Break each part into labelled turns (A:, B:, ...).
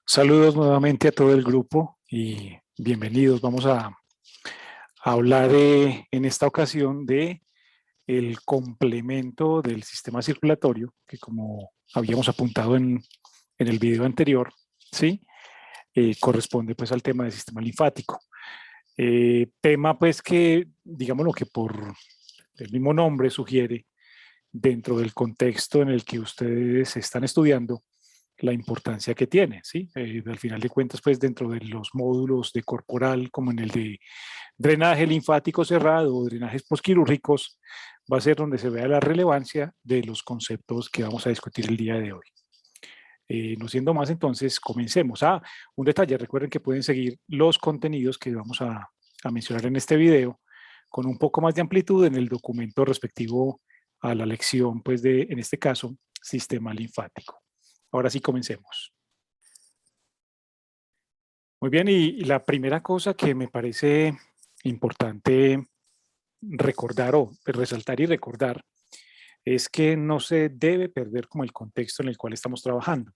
A: Saludos nuevamente a todo el grupo y bienvenidos. Vamos a hablar en esta ocasión de el complemento del sistema circulatorio, que como habíamos apuntado en el video anterior, ¿sí? Corresponde pues al tema del sistema linfático. Tema pues que, digamos lo que por el mismo nombre sugiere, dentro del contexto en el que ustedes están estudiando, la importancia que tiene, ¿sí? Al final de cuentas, pues dentro de los módulos de corporal, como en el de drenaje linfático cerrado o drenajes posquirúrgicos, va a ser donde se vea la relevancia de los conceptos que vamos a discutir el día de hoy. No siendo más, entonces, comencemos. Un detalle, recuerden que pueden seguir los contenidos que vamos a mencionar en este video con un poco más de amplitud en el documento respectivo a la lección, pues en este caso, sistema linfático. Ahora sí, comencemos. Muy bien, y la primera cosa que me parece importante recordar o resaltar y recordar es que no se debe perder como el contexto en el cual estamos trabajando.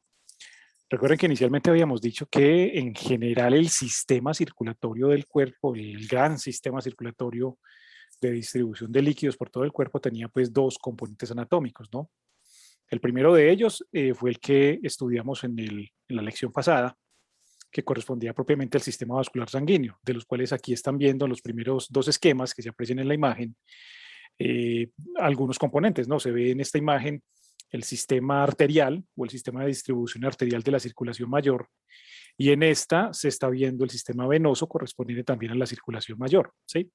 A: Recuerden que inicialmente habíamos dicho que en general el sistema circulatorio del cuerpo, el gran sistema circulatorio de distribución de líquidos por todo el cuerpo tenía pues dos componentes anatómicos, ¿no? El primero de ellos fue el que estudiamos en la lección pasada, que correspondía propiamente al sistema vascular sanguíneo, de los cuales aquí están viendo los primeros dos esquemas que se aprecian en la imagen, algunos componentes, ¿no? Se ve en esta imagen el sistema arterial o el sistema de distribución arterial de la circulación mayor, y en esta se está viendo el sistema venoso correspondiente también a la circulación mayor, ¿sí?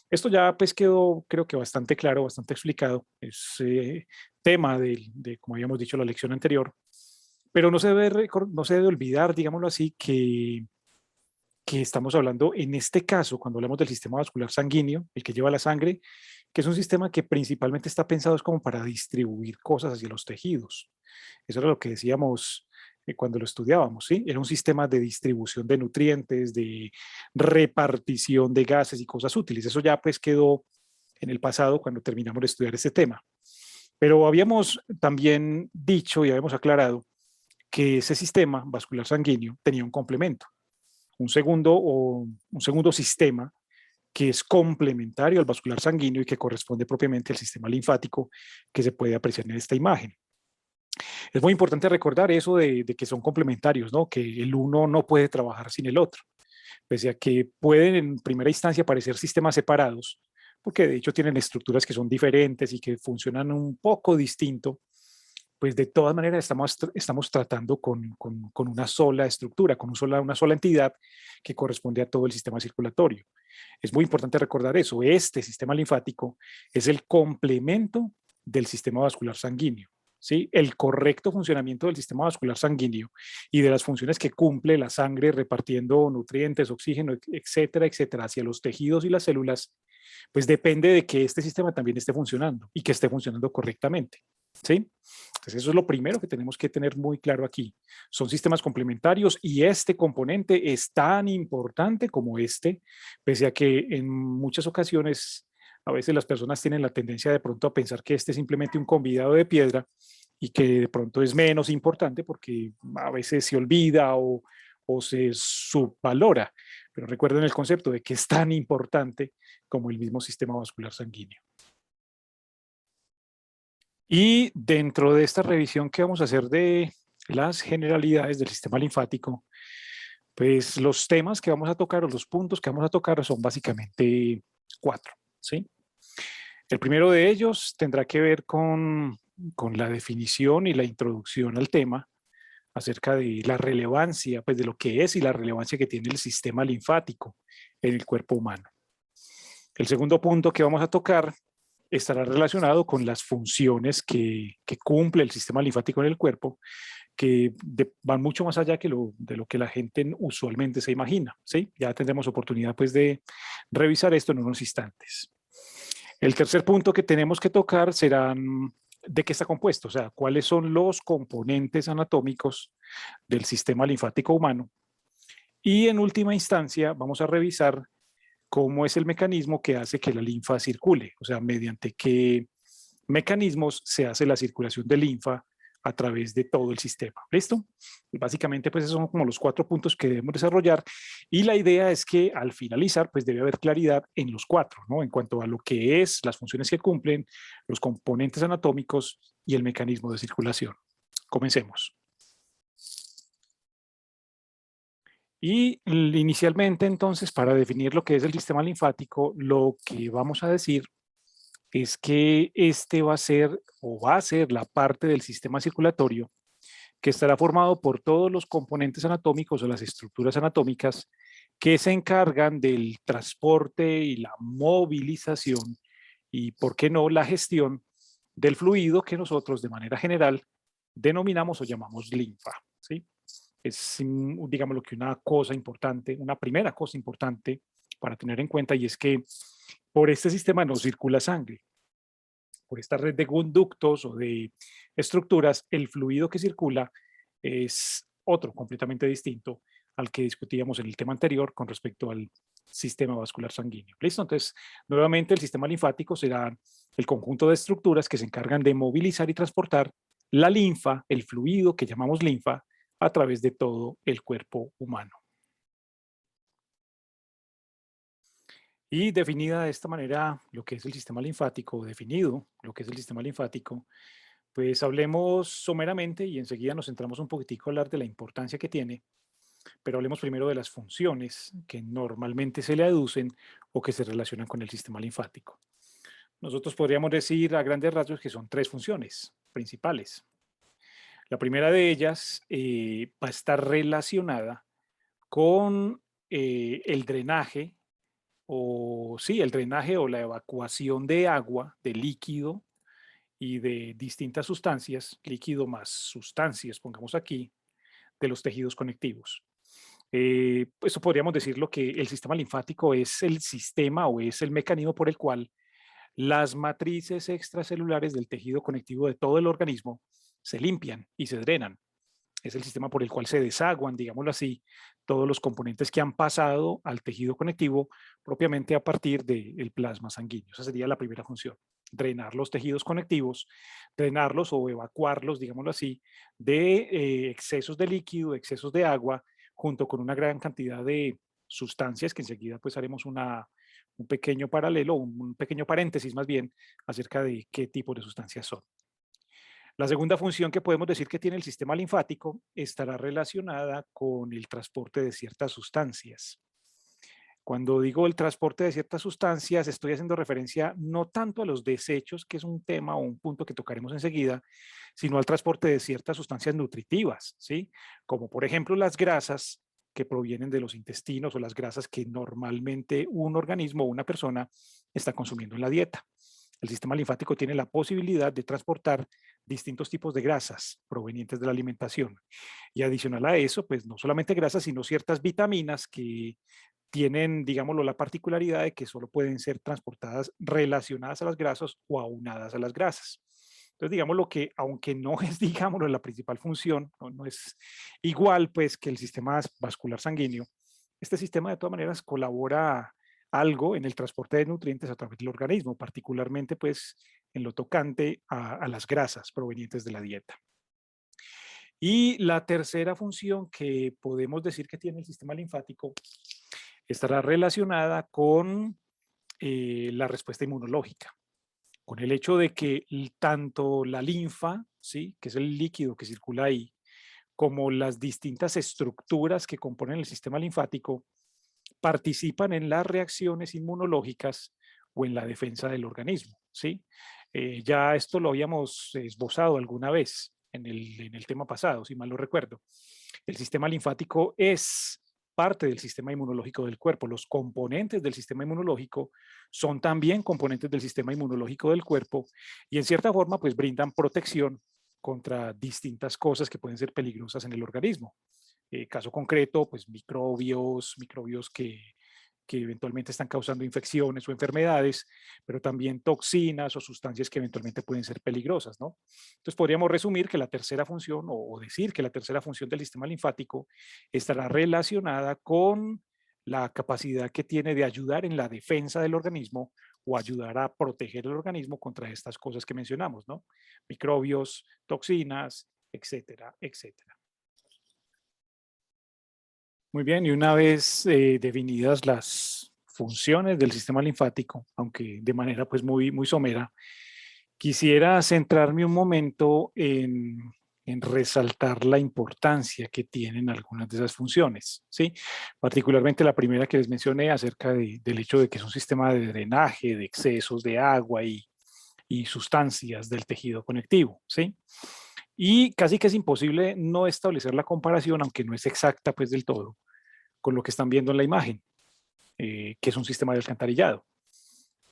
A: Esto ya pues quedó, creo que bastante claro, bastante explicado, es tema como habíamos dicho en la lección anterior, pero no se debe olvidar, digámoslo así, que estamos hablando en este caso, cuando hablamos del sistema vascular sanguíneo, el que lleva la sangre, que es un sistema que principalmente está pensado es como para distribuir cosas hacia los tejidos. Eso era lo que decíamos cuando lo estudiábamos, ¿sí? Era un sistema de distribución de nutrientes, de repartición de gases y cosas útiles. Eso ya pues quedó en el pasado cuando terminamos de estudiar este tema. Pero habíamos también dicho y habíamos aclarado que ese sistema vascular sanguíneo tenía un complemento, un segundo sistema que es complementario al vascular sanguíneo y que corresponde propiamente al sistema linfático que se puede apreciar en esta imagen. Es muy importante recordar eso de que son complementarios, ¿no? Que el uno no puede trabajar sin el otro, pese a que pueden en primera instancia parecer sistemas separados, porque de hecho tienen estructuras que son diferentes y que funcionan un poco distinto, pues de todas maneras estamos tratando con una sola estructura, con una sola entidad que corresponde a todo el sistema circulatorio. Es muy importante recordar eso. Este sistema linfático es el complemento del sistema vascular sanguíneo, ¿sí? El correcto funcionamiento del sistema vascular sanguíneo y de las funciones que cumple la sangre repartiendo nutrientes, oxígeno, etcétera, etcétera, hacia los tejidos y las células, pues depende de que este sistema también esté funcionando y que esté funcionando correctamente, ¿sí? Entonces eso es lo primero que tenemos que tener muy claro aquí. Son sistemas complementarios y este componente es tan importante como este, pese a que en muchas ocasiones a veces las personas tienen la tendencia de pronto a pensar que este es simplemente un convidado de piedra y que de pronto es menos importante porque a veces se olvida o se subvalora. Pero recuerden el concepto de que es tan importante como el mismo sistema vascular sanguíneo. Y dentro de esta revisión que vamos a hacer de las generalidades del sistema linfático, pues los temas que vamos a tocar o los puntos que vamos a tocar son básicamente cuatro, ¿sí? El primero de ellos tendrá que ver con la definición y la introducción al tema acerca de la relevancia, pues de lo que es y la relevancia que tiene el sistema linfático en el cuerpo humano. El segundo punto que vamos a tocar estará relacionado con las funciones que cumple el sistema linfático en el cuerpo, que van mucho más allá de lo que la gente usualmente se imagina, ¿sí? Ya tendremos oportunidad pues de revisar esto en unos instantes. El tercer punto que tenemos que tocar serán de qué está compuesto, o sea, cuáles son los componentes anatómicos del sistema linfático humano. Y en última instancia vamos a revisar cómo es el mecanismo que hace que la linfa circule, o sea, mediante qué mecanismos se hace la circulación de linfa a través de todo el sistema. ¿Listo? Y básicamente, pues esos son como los 4 puntos que debemos desarrollar y la idea es que al finalizar, pues debe haber claridad en los 4, ¿no? En cuanto a lo que es, las funciones que cumplen, los componentes anatómicos y el mecanismo de circulación. Comencemos. Y inicialmente, entonces, para definir lo que es el sistema linfático, lo que vamos a decir es que este va a ser o va a ser la parte del sistema circulatorio que estará formado por todos los componentes anatómicos o las estructuras anatómicas que se encargan del transporte y la movilización y, ¿por qué no?, la gestión del fluido que nosotros de manera general denominamos o llamamos linfa, ¿sí? Es, digamos, lo que una cosa importante, una primera cosa importante para tener en cuenta, y es que por este sistema no circula sangre. Por esta red de conductos o de estructuras, el fluido que circula es otro completamente distinto al que discutíamos en el tema anterior con respecto al sistema vascular sanguíneo. ¿Listo? Entonces, nuevamente el sistema linfático será el conjunto de estructuras que se encargan de movilizar y transportar la linfa, el fluido que llamamos linfa, a través de todo el cuerpo humano. Y definida de esta manera lo que es el sistema linfático, definido lo que es el sistema linfático, pues hablemos someramente y enseguida nos centramos un poquitico a hablar de la importancia que tiene, pero hablemos primero de las funciones que normalmente se le aducen o que se relacionan con el sistema linfático. Nosotros podríamos decir a grandes rasgos que son 3 funciones principales. La primera de ellas va a estar relacionada con el drenaje o sí, el drenaje o la evacuación de agua, de líquido y de distintas sustancias, líquido más sustancias, pongamos aquí, de los tejidos conectivos. Eso podríamos decir lo que el sistema linfático es el sistema o es el mecanismo por el cual las matrices extracelulares del tejido conectivo de todo el organismo se limpian y se drenan. Es el sistema por el cual se desaguan, digámoslo así, todos los componentes que han pasado al tejido conectivo propiamente a partir del plasma sanguíneo. Esa sería la primera función, drenar los tejidos conectivos, drenarlos o evacuarlos, digámoslo así, de excesos de líquido, excesos de agua, junto con una gran cantidad de sustancias que enseguida pues haremos un pequeño paralelo, un pequeño paréntesis más bien acerca de qué tipo de sustancias son. La segunda función que podemos decir que tiene el sistema linfático estará relacionada con el transporte de ciertas sustancias. Cuando digo el transporte de ciertas sustancias, estoy haciendo referencia no tanto a los desechos, que es un tema o un punto que tocaremos enseguida, sino al transporte de ciertas sustancias nutritivas, ¿sí? Como por ejemplo las grasas que provienen de los intestinos o las grasas que normalmente un organismo o una persona está consumiendo en la dieta. El sistema linfático tiene la posibilidad de transportar distintos tipos de grasas provenientes de la alimentación. Y adicional a eso, pues no solamente grasas, sino ciertas vitaminas que tienen, digámoslo, la particularidad de que solo pueden ser transportadas relacionadas a las grasas o aunadas a las grasas. Entonces, digamos lo que, aunque no es, digámoslo, la principal función, no es igual pues que el sistema vascular sanguíneo, este sistema de todas maneras colabora algo en el transporte de nutrientes a través del organismo, particularmente pues en lo tocante a las grasas provenientes de la dieta. Y la tercera función que podemos decir que tiene el sistema linfático estará relacionada con la respuesta inmunológica, con el hecho de que tanto la linfa, ¿sí?, que es el líquido que circula ahí, como las distintas estructuras que componen el sistema linfático, participan en las reacciones inmunológicas o en la defensa del organismo, ¿sí? Ya esto lo habíamos esbozado alguna vez en el tema pasado, si mal no recuerdo. El sistema linfático es parte del sistema inmunológico del cuerpo. Los componentes del sistema inmunológico son también componentes del sistema inmunológico del cuerpo y en cierta forma pues brindan protección contra distintas cosas que pueden ser peligrosas en el organismo. Caso concreto, pues microbios que eventualmente están causando infecciones o enfermedades, pero también toxinas o sustancias que eventualmente pueden ser peligrosas, ¿no? Entonces podríamos resumir que la tercera función o decir que la tercera función del sistema linfático estará relacionada con la capacidad que tiene de ayudar en la defensa del organismo o ayudar a proteger el organismo contra estas cosas que mencionamos, ¿no? Microbios, toxinas, etcétera, etcétera. Muy bien, y una vez definidas las funciones del sistema linfático, aunque de manera pues muy somera, quisiera centrarme un momento en resaltar la importancia que tienen algunas de esas funciones, ¿sí? Particularmente la primera que les mencioné acerca del hecho de que es un sistema de drenaje, de excesos de agua y sustancias del tejido conectivo, ¿sí? Y casi que es imposible no establecer la comparación, aunque no es exacta pues del todo, con lo que están viendo en la imagen, que es un sistema de alcantarillado.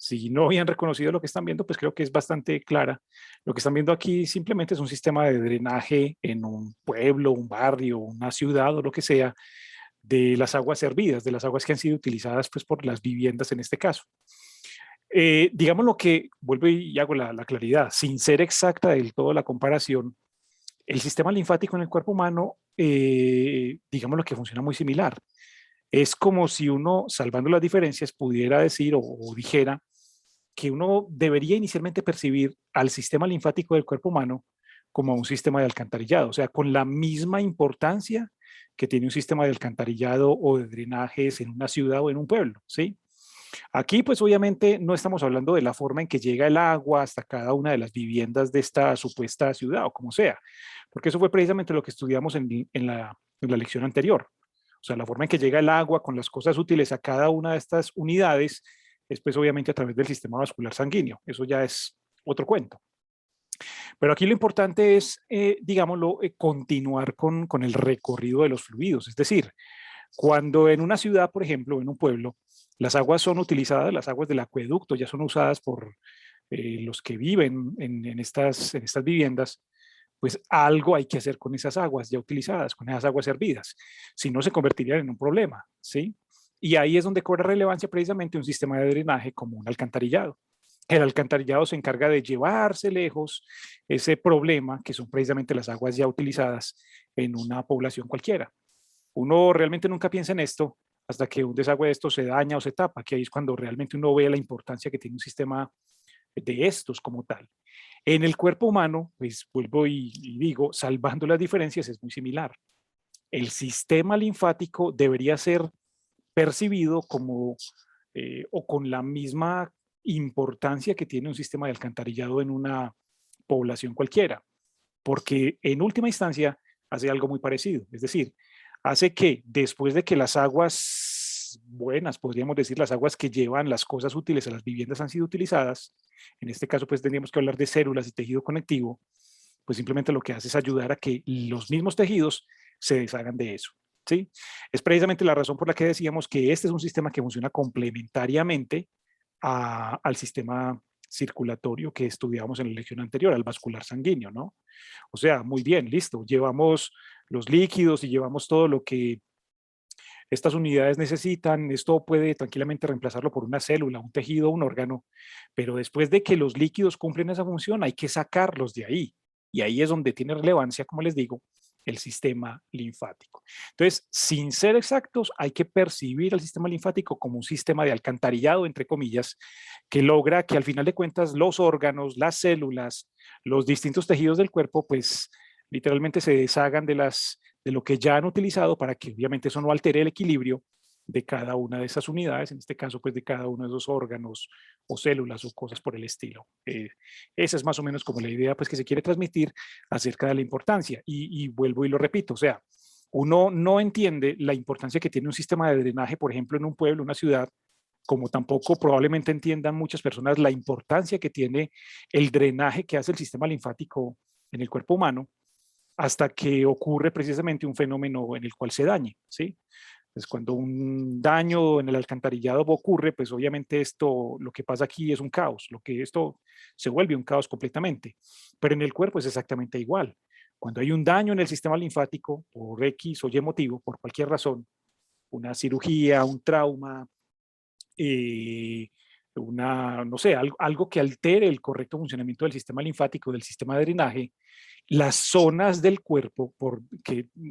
A: Si no habían reconocido lo que están viendo, pues creo que es bastante clara. Lo que están viendo aquí simplemente es un sistema de drenaje en un pueblo, un barrio, una ciudad o lo que sea, de las aguas hervidas, de las aguas que han sido utilizadas pues, por las viviendas en este caso. Digamos lo que, vuelvo y hago la claridad, sin ser exacta del todo la comparación, el sistema linfático en el cuerpo humano, digamos lo que funciona muy similar. Es como si uno, salvando las diferencias, pudiera decir o dijera que uno debería inicialmente percibir al sistema linfático del cuerpo humano como un sistema de alcantarillado, o sea, con la misma importancia que tiene un sistema de alcantarillado o de drenajes en una ciudad o en un pueblo, ¿sí? Aquí, pues obviamente no estamos hablando de la forma en que llega el agua hasta cada una de las viviendas de esta supuesta ciudad o como sea, porque eso fue precisamente lo que estudiamos en la lección anterior. O sea, la forma en que llega el agua con las cosas útiles a cada una de estas unidades es pues obviamente a través del sistema vascular sanguíneo. Eso ya es otro cuento. Pero aquí lo importante es, digámoslo, continuar con el recorrido de los fluidos. Es decir, cuando en una ciudad, por ejemplo, en un pueblo, las aguas son utilizadas, las aguas del acueducto ya son usadas por los que viven en estas viviendas, pues algo hay que hacer con esas aguas ya utilizadas, con esas aguas hervidas. Si no, se convertirían en un problema, ¿sí? Y ahí es donde cobra relevancia precisamente un sistema de drenaje como un alcantarillado. El alcantarillado se encarga de llevarse lejos ese problema, que son precisamente las aguas ya utilizadas en una población cualquiera. Uno realmente nunca piensa en esto hasta que un desagüe de esto se daña o se tapa, que ahí es cuando realmente uno ve la importancia que tiene un sistema de estos como tal. En el cuerpo humano, pues vuelvo y digo, salvando las diferencias, es muy similar. El sistema linfático debería ser percibido como o con la misma importancia que tiene un sistema de alcantarillado en una población cualquiera, porque en última instancia hace algo muy parecido, es decir, hace que después de que las aguas buenas, podríamos decir, las aguas que llevan las cosas útiles a las viviendas han sido utilizadas, en este caso pues tendríamos que hablar de células y tejido conectivo, pues simplemente lo que hace es ayudar a que los mismos tejidos se deshagan de eso. ¿Sí? Es precisamente la razón por la que decíamos que este es un sistema que funciona complementariamente al sistema circulatorio que estudiamos en la lección anterior, al vascular sanguíneo, ¿no? O sea, muy bien, listo, llevamos los líquidos y llevamos todo lo que estas unidades necesitan, esto puede tranquilamente reemplazarlo por una célula, un tejido, un órgano, pero después de que los líquidos cumplen esa función hay que sacarlos de ahí. Y ahí es donde tiene relevancia, como les digo, el sistema linfático. Entonces, sin ser exactos, hay que percibir al sistema linfático como un sistema de alcantarillado, entre comillas, que logra que al final de cuentas los órganos, las células, los distintos tejidos del cuerpo, pues literalmente se deshagan de lo que ya han utilizado para que obviamente eso no altere el equilibrio de cada una de esas unidades, en este caso pues de cada uno de esos órganos o células o cosas por el estilo. Esa es más o menos como la idea pues que se quiere transmitir acerca de la importancia y vuelvo y lo repito, o sea, uno no entiende la importancia que tiene un sistema de drenaje, por ejemplo, en un pueblo, una ciudad, como tampoco probablemente entiendan muchas personas la importancia que tiene el drenaje que hace el sistema linfático en el cuerpo humano, hasta que ocurre precisamente un fenómeno en el cual se dañe, ¿sí? Pues cuando un daño en el alcantarillado ocurre, pues obviamente esto, lo que pasa aquí es un caos, lo que esto se vuelve un caos completamente, pero en el cuerpo es exactamente igual. Cuando hay un daño en el sistema linfático por X o Y motivo, por cualquier razón, una cirugía, un trauma, no sé, algo que altere el correcto funcionamiento del sistema linfático, del sistema de drenaje, las zonas del cuerpo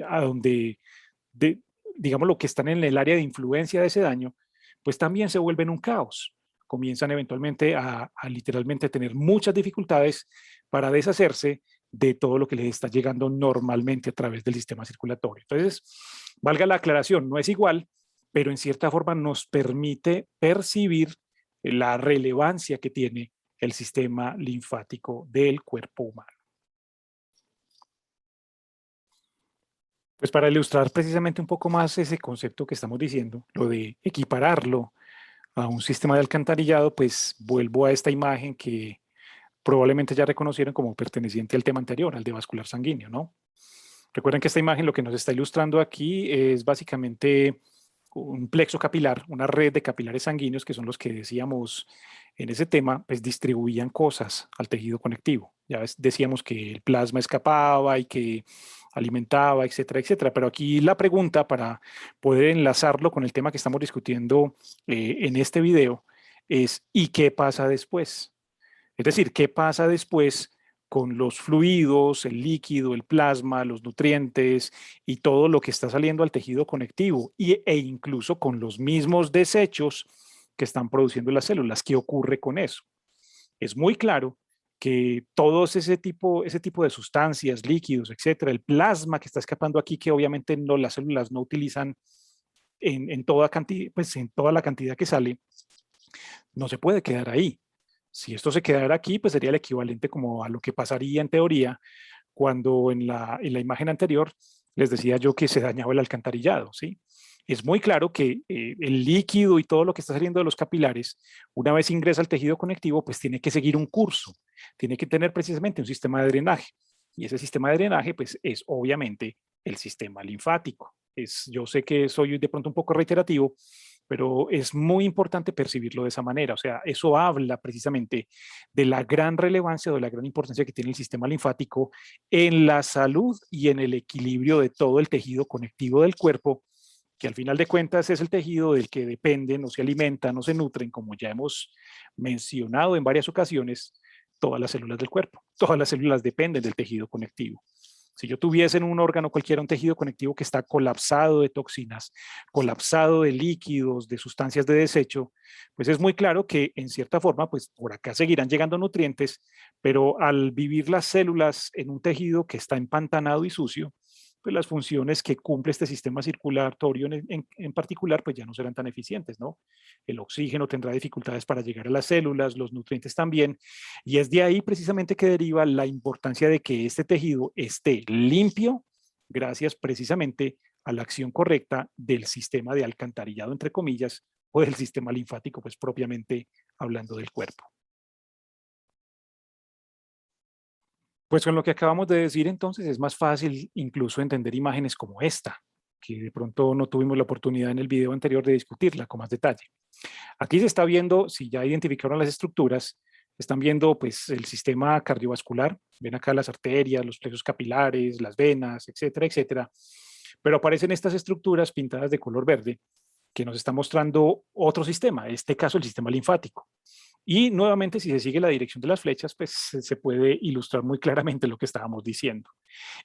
A: a donde, digamos, lo que están en el área de influencia de ese daño, pues también se vuelven un caos. comienzan eventualmente a literalmente tener muchas dificultades para deshacerse de todo lo que les está llegando normalmente a través del sistema circulatorio. Entonces, valga la aclaración, no es igual, pero en cierta forma nos permite percibir la relevancia que tiene el sistema linfático del cuerpo humano. Pues para ilustrar precisamente un poco más ese concepto que estamos diciendo, lo de equipararlo a un sistema de alcantarillado, pues vuelvo a esta imagen que probablemente ya reconocieron como perteneciente al tema anterior, al de vascular sanguíneo, ¿no? Recuerden que esta imagen lo que nos está ilustrando aquí es básicamente un plexo capilar, una red de capilares sanguíneos que son los que decíamos en ese tema, pues distribuían cosas al tejido conectivo. Ya decíamos que el plasma escapaba y que alimentaba, etcétera, etcétera. Pero aquí la pregunta para poder enlazarlo con el tema que estamos discutiendo en este video es ¿y qué pasa después? Es decir, ¿qué pasa después con los fluidos, el líquido, el plasma, los nutrientes y todo lo que está saliendo al tejido conectivo e incluso con los mismos desechos que están produciendo las células? ¿Qué ocurre con eso? Es muy claro que todos ese tipo de sustancias, líquidos, etcétera, el plasma que está escapando aquí, que obviamente no, las células no utilizan en toda cantidad, pues en toda la cantidad que sale, no se puede quedar ahí. Si esto se quedara aquí, pues sería el equivalente como a lo que pasaría en teoría cuando en la imagen anterior les decía yo que se dañaba el alcantarillado, ¿sí? Es muy claro que el líquido y todo lo que está saliendo de los capilares, una vez ingresa al tejido conectivo, pues tiene que seguir un curso, tiene que tener precisamente un sistema de drenaje. Y ese sistema de drenaje, pues es obviamente el sistema linfático. Yo sé que soy de pronto un poco reiterativo, pero es muy importante percibirlo de esa manera. O sea, eso habla precisamente de la gran relevancia o de la gran importancia que tiene el sistema linfático en la salud y en el equilibrio de todo el tejido conectivo del cuerpo, que al final de cuentas es el tejido del que dependen o se alimentan o se nutren, como ya hemos mencionado en varias ocasiones, todas las células del cuerpo. Todas las células dependen del tejido conectivo. Si yo tuviese en un órgano cualquiera un tejido conectivo que está colapsado de toxinas, colapsado de líquidos, de sustancias de desecho, pues es muy claro que en cierta forma, pues por acá seguirán llegando nutrientes, pero al vivir las células en un tejido que está empantanado y sucio, pues las funciones que cumple este sistema circulatorio en particular, pues ya no serán tan eficientes, ¿no? El oxígeno tendrá dificultades para llegar a las células, los nutrientes también, y es de ahí precisamente que deriva la importancia de que este tejido esté limpio, gracias precisamente a la acción correcta del sistema de alcantarillado, entre comillas, o del sistema linfático, pues propiamente hablando del cuerpo. Pues con lo que acabamos de decir, entonces es más fácil incluso entender imágenes como esta, que de pronto no tuvimos la oportunidad en el video anterior de discutirla con más detalle. Aquí se está viendo, si ya identificaron las estructuras, están viendo pues el sistema cardiovascular, ven acá las arterias, los plexos capilares, las venas, etcétera, etcétera, pero aparecen estas estructuras pintadas de color verde que nos está mostrando otro sistema, en este caso el sistema linfático. Y nuevamente, si se sigue la dirección de las flechas, pues se puede ilustrar muy claramente lo que estábamos diciendo.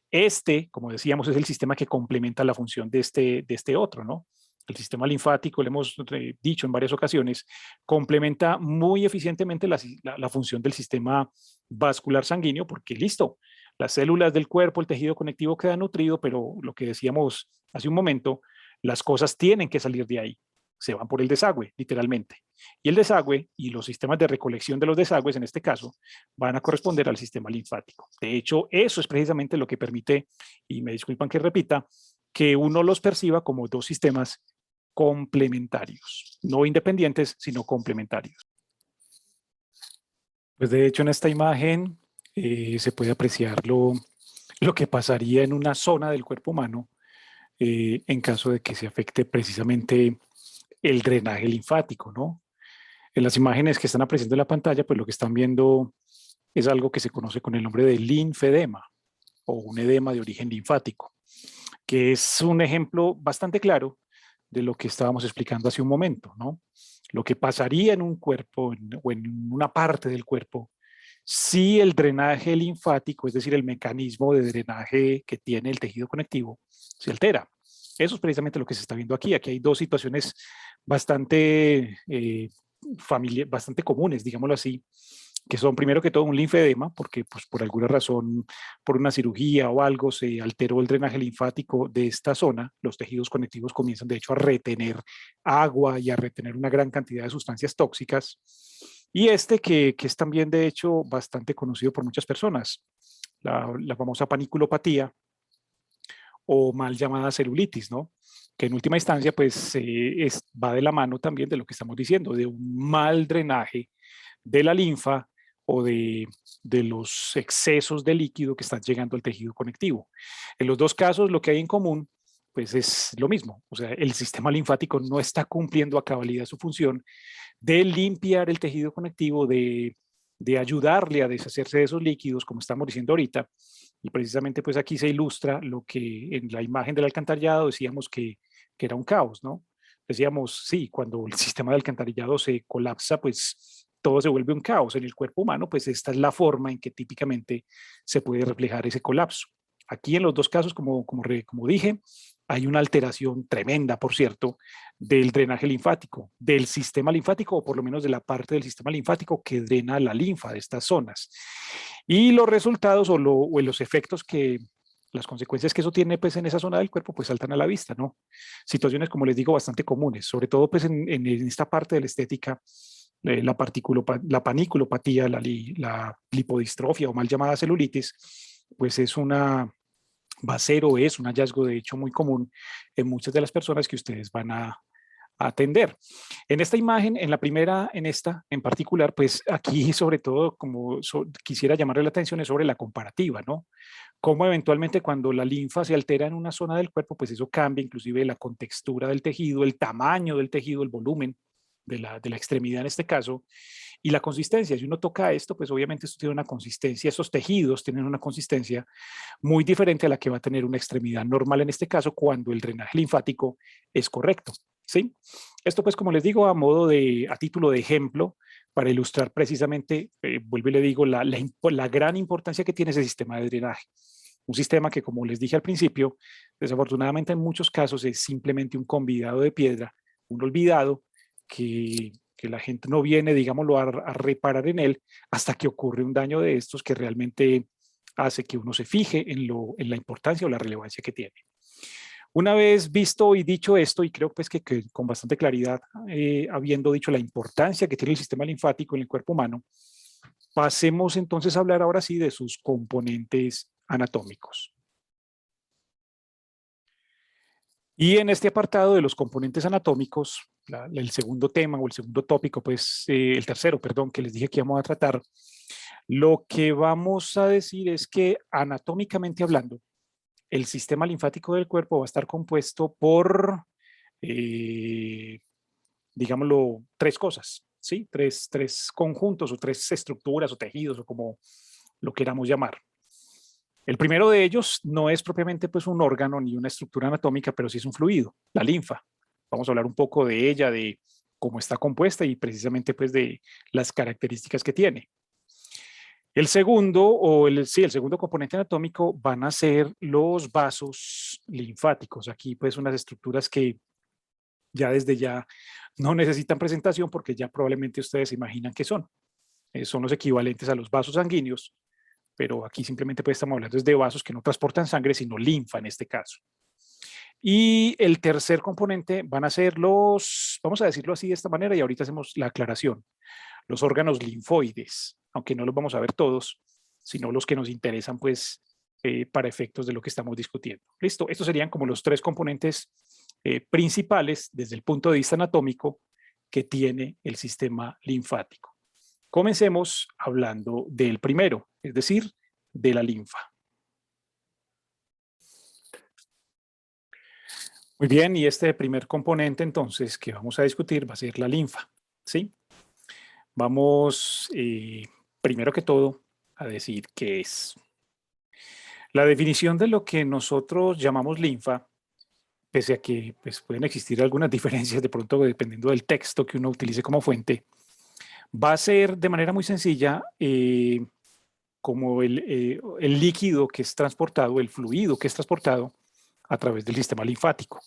A: Este, como decíamos, es el sistema que complementa la función de este otro, ¿no? El sistema linfático, lo hemos dicho en varias ocasiones, complementa muy eficientemente la función del sistema vascular sanguíneo, porque listo, las células del cuerpo, el tejido conectivo queda nutrido, pero lo que decíamos hace un momento, las cosas tienen que salir de ahí, se van por el desagüe, literalmente. Y el desagüe y los sistemas de recolección de los desagües, en este caso, van a corresponder al sistema linfático. De hecho, eso es precisamente lo que permite, y me disculpan que repita, que uno los perciba como dos sistemas complementarios, no independientes, sino complementarios. Pues de hecho, en esta imagen se puede apreciar lo que pasaría en una zona del cuerpo humano en caso de que se afecte precisamente el drenaje linfático, ¿no? En las imágenes que están apareciendo en la pantalla, pues lo que están viendo es algo que se conoce con el nombre de linfedema o un edema de origen linfático, que es un ejemplo bastante claro de lo que estábamos explicando hace un momento, ¿no? Lo que pasaría en un cuerpo o en una parte del cuerpo si el drenaje linfático, es decir, el mecanismo de drenaje que tiene el tejido conectivo, se altera. Eso es precisamente lo que se está viendo aquí. Aquí hay dos situaciones bastante bastante comunes, digámoslo así, que son primero que todo un linfedema, porque pues, por alguna razón, por una cirugía o algo, se alteró el drenaje linfático de esta zona. Los tejidos conectivos comienzan de hecho a retener agua y a retener una gran cantidad de sustancias tóxicas. Y que es también de hecho bastante conocido por muchas personas, la famosa paniculopatía o mal llamada celulitis, ¿no? Que en última instancia pues va de la mano también de lo que estamos diciendo, de un mal drenaje de la linfa o de los excesos de líquido que están llegando al tejido conectivo. En los dos casos lo que hay en común pues es lo mismo, o sea, el sistema linfático no está cumpliendo a cabalidad su función de limpiar el tejido conectivo, de ayudarle a deshacerse de esos líquidos, como estamos diciendo ahorita, y precisamente pues aquí se ilustra lo que en la imagen del alcantarillado decíamos que era un caos, ¿no? Decíamos, sí, cuando el sistema de alcantarillado se colapsa, pues todo se vuelve un caos. En el cuerpo humano, pues esta es la forma en que típicamente se puede reflejar ese colapso. Aquí en los dos casos, como dije, hay una alteración tremenda, por cierto, del drenaje linfático, del sistema linfático, o por lo menos de la parte del sistema linfático que drena la linfa de estas zonas. Y los resultados o los efectos las consecuencias que eso tiene pues, en esa zona del cuerpo, pues saltan a la vista, ¿no? Situaciones, como les digo, bastante comunes, sobre todo pues, en esta parte de la estética, la paniculopatía, la lipodistrofia o mal llamada celulitis, pues va a ser o es un hallazgo de hecho muy común en muchas de las personas que ustedes van a atender. En esta imagen, en la primera, en esta en particular, pues aquí sobre todo quisiera llamarle la atención es sobre la comparativa, ¿no? Cómo eventualmente cuando la linfa se altera en una zona del cuerpo, pues eso cambia inclusive la contextura del tejido, el tamaño del tejido, el volumen de la extremidad en este caso, y la consistencia. Si uno toca esto, pues obviamente esto tiene una consistencia, esos tejidos tienen una consistencia muy diferente a la que va a tener una extremidad normal en este caso cuando el drenaje linfático es correcto. ¿Sí? Esto pues como les digo a título de ejemplo para ilustrar precisamente, vuelvo y le digo, la gran importancia que tiene ese sistema de drenaje. Un sistema que como les dije al principio, desafortunadamente en muchos casos es simplemente un convidado de piedra, un olvidado que la gente no viene, digámoslo, a reparar en él hasta que ocurre un daño de estos que realmente hace que uno se fije en la importancia o la relevancia que tiene. Una vez visto y dicho esto, y creo pues que con bastante claridad, habiendo dicho la importancia que tiene el sistema linfático en el cuerpo humano, pasemos entonces a hablar ahora sí de sus componentes anatómicos. Y en este apartado de los componentes anatómicos, el segundo tema o el segundo tópico, pues el tercero, perdón, que les dije que íbamos a tratar, lo que vamos a decir es que anatómicamente hablando, el sistema linfático del cuerpo va a estar compuesto por, digámoslo, tres cosas, ¿sí? Tres conjuntos o tres estructuras o tejidos o como lo queramos llamar. El primero de ellos no es propiamente pues, un órgano ni una estructura anatómica, pero sí es un fluido, la linfa. Vamos a hablar un poco de ella, de cómo está compuesta y precisamente pues, de las características que tiene. El segundo, el segundo componente anatómico van a ser los vasos linfáticos. Aquí pues unas estructuras que ya desde ya no necesitan presentación porque ya probablemente ustedes se imaginan qué son. Son los equivalentes a los vasos sanguíneos, pero aquí simplemente pues estamos hablando de vasos que no transportan sangre, sino linfa en este caso. Y el tercer componente van a ser vamos a decirlo así de esta manera y ahorita hacemos la aclaración, los órganos linfoides, aunque no los vamos a ver todos, sino los que nos interesan pues para efectos de lo que estamos discutiendo. Listo, estos serían como los tres componentes principales desde el punto de vista anatómico que tiene el sistema linfático. Comencemos hablando del primero, es decir, de la linfa. Muy bien, y este primer componente entonces que vamos a discutir va a ser la linfa, ¿sí? Vamos, primero que todo, a decir qué es. La definición de lo que nosotros llamamos linfa, pese a que pues, pueden existir algunas diferencias de pronto dependiendo del texto que uno utilice como fuente, va a ser de manera muy sencilla como el líquido que es transportado, el fluido que es transportado a través del sistema linfático.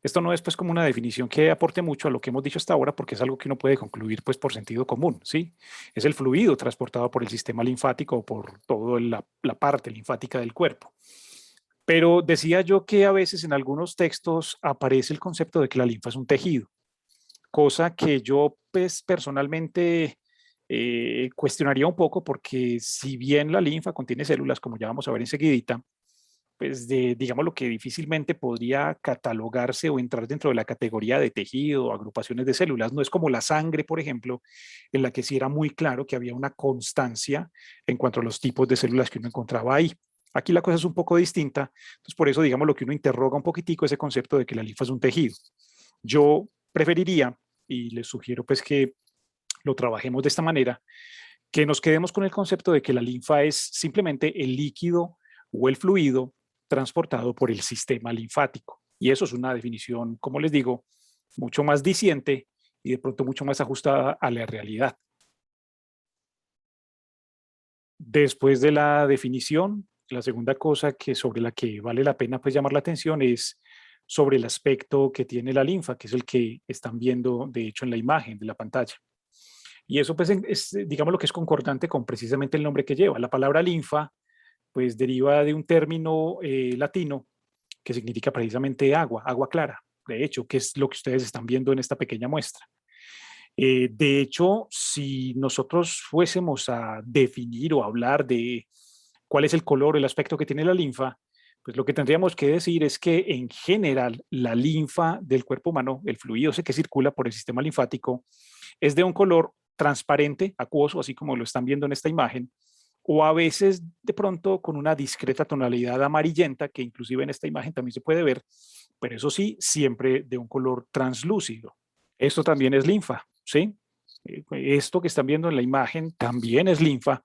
A: Esto no es pues como una definición que aporte mucho a lo que hemos dicho hasta ahora, porque es algo que uno puede concluir pues por sentido común, ¿sí? Es el fluido transportado por el sistema linfático o por toda la parte linfática del cuerpo. Pero decía yo que a veces en algunos textos aparece el concepto de que la linfa es un tejido, cosa que yo pues personalmente cuestionaría un poco, porque si bien la linfa contiene células, como ya vamos a ver enseguidita, pues digamos lo que difícilmente podría catalogarse o entrar dentro de la categoría de tejido o agrupaciones de células. No es como la sangre, por ejemplo, en la que sí era muy claro que había una constancia en cuanto a los tipos de células que uno encontraba ahí. Aquí la cosa es un poco distinta, entonces por eso digamos lo que uno interroga un poquitico ese concepto de que la linfa es un tejido. Yo preferiría, y les sugiero pues que lo trabajemos de esta manera, que nos quedemos con el concepto de que la linfa es simplemente el líquido o el fluido transportado por el sistema linfático. Y eso es una definición, como les digo, mucho más diciente y de pronto mucho más ajustada a la realidad. Después de la definición, la segunda cosa que sobre la que vale la pena pues llamar la atención es sobre el aspecto que tiene la linfa, que es el que están viendo de hecho en la imagen de la pantalla. Y eso pues es, digamos, lo que es concordante con precisamente el nombre que lleva. La palabra linfa pues deriva de un término latino que significa precisamente agua, agua clara, de hecho, que es lo que ustedes están viendo en esta pequeña muestra. De hecho, si nosotros fuésemos a definir o hablar de cuál es el color, el aspecto que tiene la linfa, pues lo que tendríamos que decir es que en general la linfa del cuerpo humano, el fluido ese que circula por el sistema linfático, es de un color transparente, acuoso, así como lo están viendo en esta imagen, o a veces de pronto con una discreta tonalidad amarillenta, que inclusive en esta imagen también se puede ver, pero eso sí, siempre de un color translúcido. Esto también es linfa, ¿sí? Esto que están viendo en la imagen también es linfa,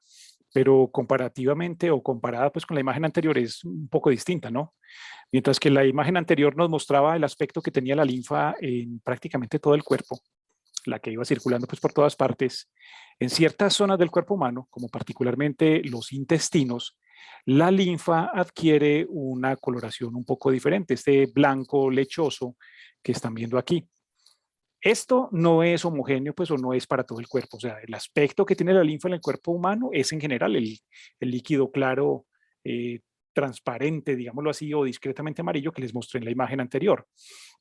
A: pero comparativamente o comparada pues con la imagen anterior es un poco distinta, ¿no? Mientras que la imagen anterior nos mostraba el aspecto que tenía la linfa en prácticamente todo el cuerpo, la que iba circulando pues por todas partes, en ciertas zonas del cuerpo humano, como particularmente los intestinos, la linfa adquiere una coloración un poco diferente, este blanco lechoso que están viendo aquí. Esto no es homogéneo, pues, o no es para todo el cuerpo. O sea, el aspecto que tiene la linfa en el cuerpo humano es en general el líquido claro, eh, transparente, digámoslo así, o discretamente amarillo que les mostré en la imagen anterior.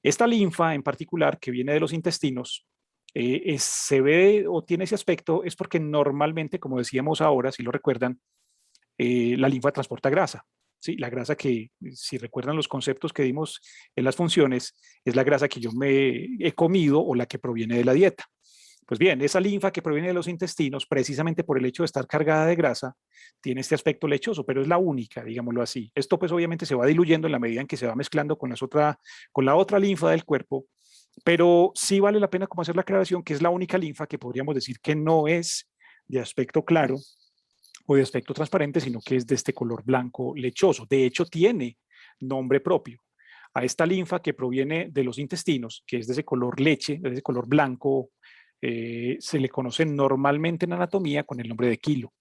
A: Esta linfa en particular, que viene de los intestinos, se ve o tiene ese aspecto, es porque normalmente, como decíamos ahora, si lo recuerdan, la linfa transporta grasa. ¿Sí? La grasa que, si recuerdan los conceptos que dimos en las funciones, es la grasa que yo me he comido o la que proviene de la dieta. Pues bien, esa linfa que proviene de los intestinos, precisamente por el hecho de estar cargada de grasa, tiene este aspecto lechoso, pero es la única, digámoslo así. Esto pues obviamente se va diluyendo en la medida en que se va mezclando con la otra linfa del cuerpo, pero sí vale la pena como hacer la aclaración que es la única linfa que podríamos decir que no es de aspecto claro o de aspecto transparente, sino que es de este color blanco lechoso. De hecho, tiene nombre propio. A esta linfa que proviene de los intestinos, que es de ese color leche, de ese color blanco, se le conoce normalmente en anatomía con el nombre de quilo.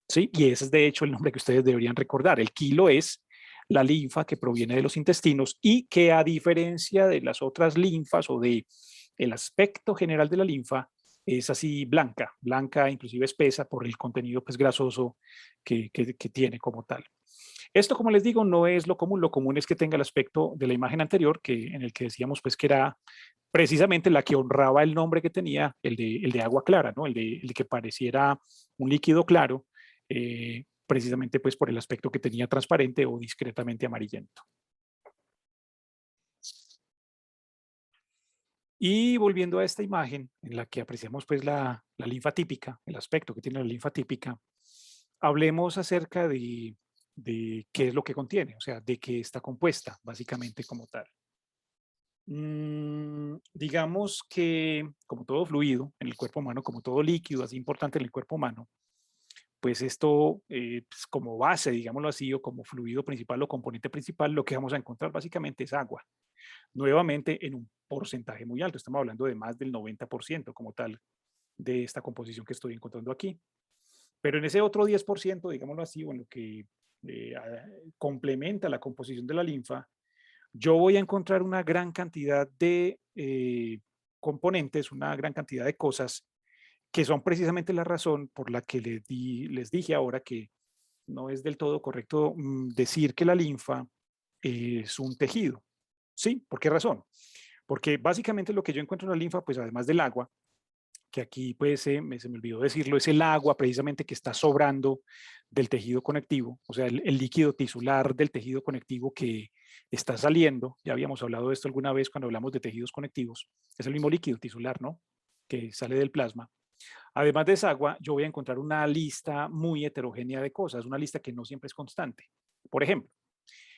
A: ¿Sí? Y ese es de hecho el nombre que ustedes deberían recordar. El quilo es la linfa que proviene de los intestinos y que, a diferencia de las otras linfas o de el aspecto general de la linfa, es así blanca, blanca, inclusive espesa por el contenido pues grasoso que tiene como tal. Esto, como les digo, no es lo común es que tenga el aspecto de la imagen anterior, en el que decíamos pues que era precisamente la que honraba el nombre que tenía, el de agua clara, ¿no? El de que pareciera un líquido claro, precisamente pues por el aspecto que tenía transparente o discretamente amarillento. Y volviendo a esta imagen en la que apreciamos pues la linfa típica, el aspecto que tiene la linfa típica, hablemos acerca de qué es lo que contiene, o sea, de qué está compuesta básicamente como tal. Digamos que como todo fluido en el cuerpo humano, como todo líquido así importante en el cuerpo humano, pues esto pues como base, digámoslo así, o como fluido principal o componente principal, lo que vamos a encontrar básicamente es agua. Nuevamente en un porcentaje muy alto, estamos hablando de más del 90% como tal de esta composición que estoy encontrando aquí. Pero en ese otro 10%, digámoslo así, bueno, que complementa la composición de la linfa, yo voy a encontrar una gran cantidad de componentes, una gran cantidad de cosas que son precisamente la razón por la que les dije ahora que no es del todo correcto decir que la linfa es un tejido. ¿Sí? ¿Por qué razón? Porque básicamente lo que yo encuentro en la linfa, pues además del agua, que aquí pues se me olvidó decirlo, es el agua precisamente que está sobrando del tejido conectivo, o sea, el líquido tisular del tejido conectivo que está saliendo, ya habíamos hablado de esto alguna vez cuando hablamos de tejidos conectivos, es el mismo líquido tisular, ¿no? Que sale del plasma. Además de esa agua, yo voy a encontrar una lista muy heterogénea de cosas, una lista que no siempre es constante. Por ejemplo,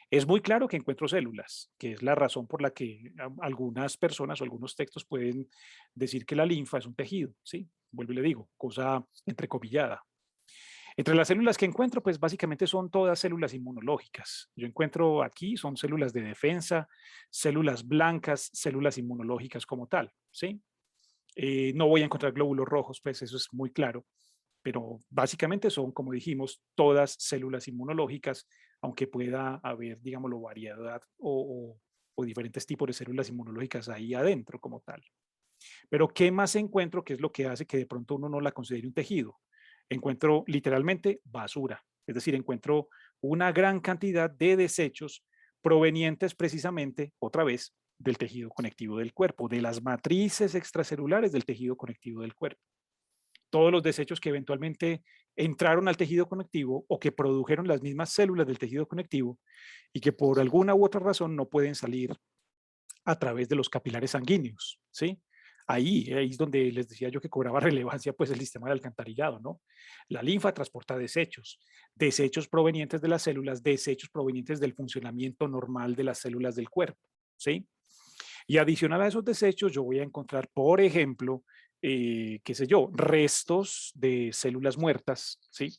A: es muy claro que encuentro células, que es la razón por la que algunas personas o algunos textos pueden decir que la linfa es un tejido, ¿sí? Vuelvo y le digo, cosa entrecomillada. Entre las células que encuentro, pues básicamente son todas células inmunológicas. Yo encuentro aquí, son células de defensa, células blancas, células inmunológicas como tal, ¿sí? No voy a encontrar glóbulos rojos, pues eso es muy claro, pero básicamente son, como dijimos, todas células inmunológicas, aunque pueda haber, digámoslo, variedad o diferentes tipos de células inmunológicas ahí adentro como tal. Pero ¿qué más encuentro? ¿Qué es lo que hace que de pronto uno no la considere un tejido? Encuentro literalmente basura, es decir, encuentro una gran cantidad de desechos provenientes precisamente, otra vez, del tejido conectivo del cuerpo, de las matrices extracelulares del tejido conectivo del cuerpo. Todos los desechos que eventualmente entraron al tejido conectivo o que produjeron las mismas células del tejido conectivo y que por alguna u otra razón no pueden salir a través de los capilares sanguíneos, ¿sí? Ahí es donde les decía yo que cobraba relevancia pues el sistema de alcantarillado, ¿no? La linfa transporta desechos, desechos provenientes de las células, desechos provenientes del funcionamiento normal de las células del cuerpo, ¿sí? Y adicional a esos desechos, yo voy a encontrar, por ejemplo, qué sé yo, restos de células muertas, ¿sí?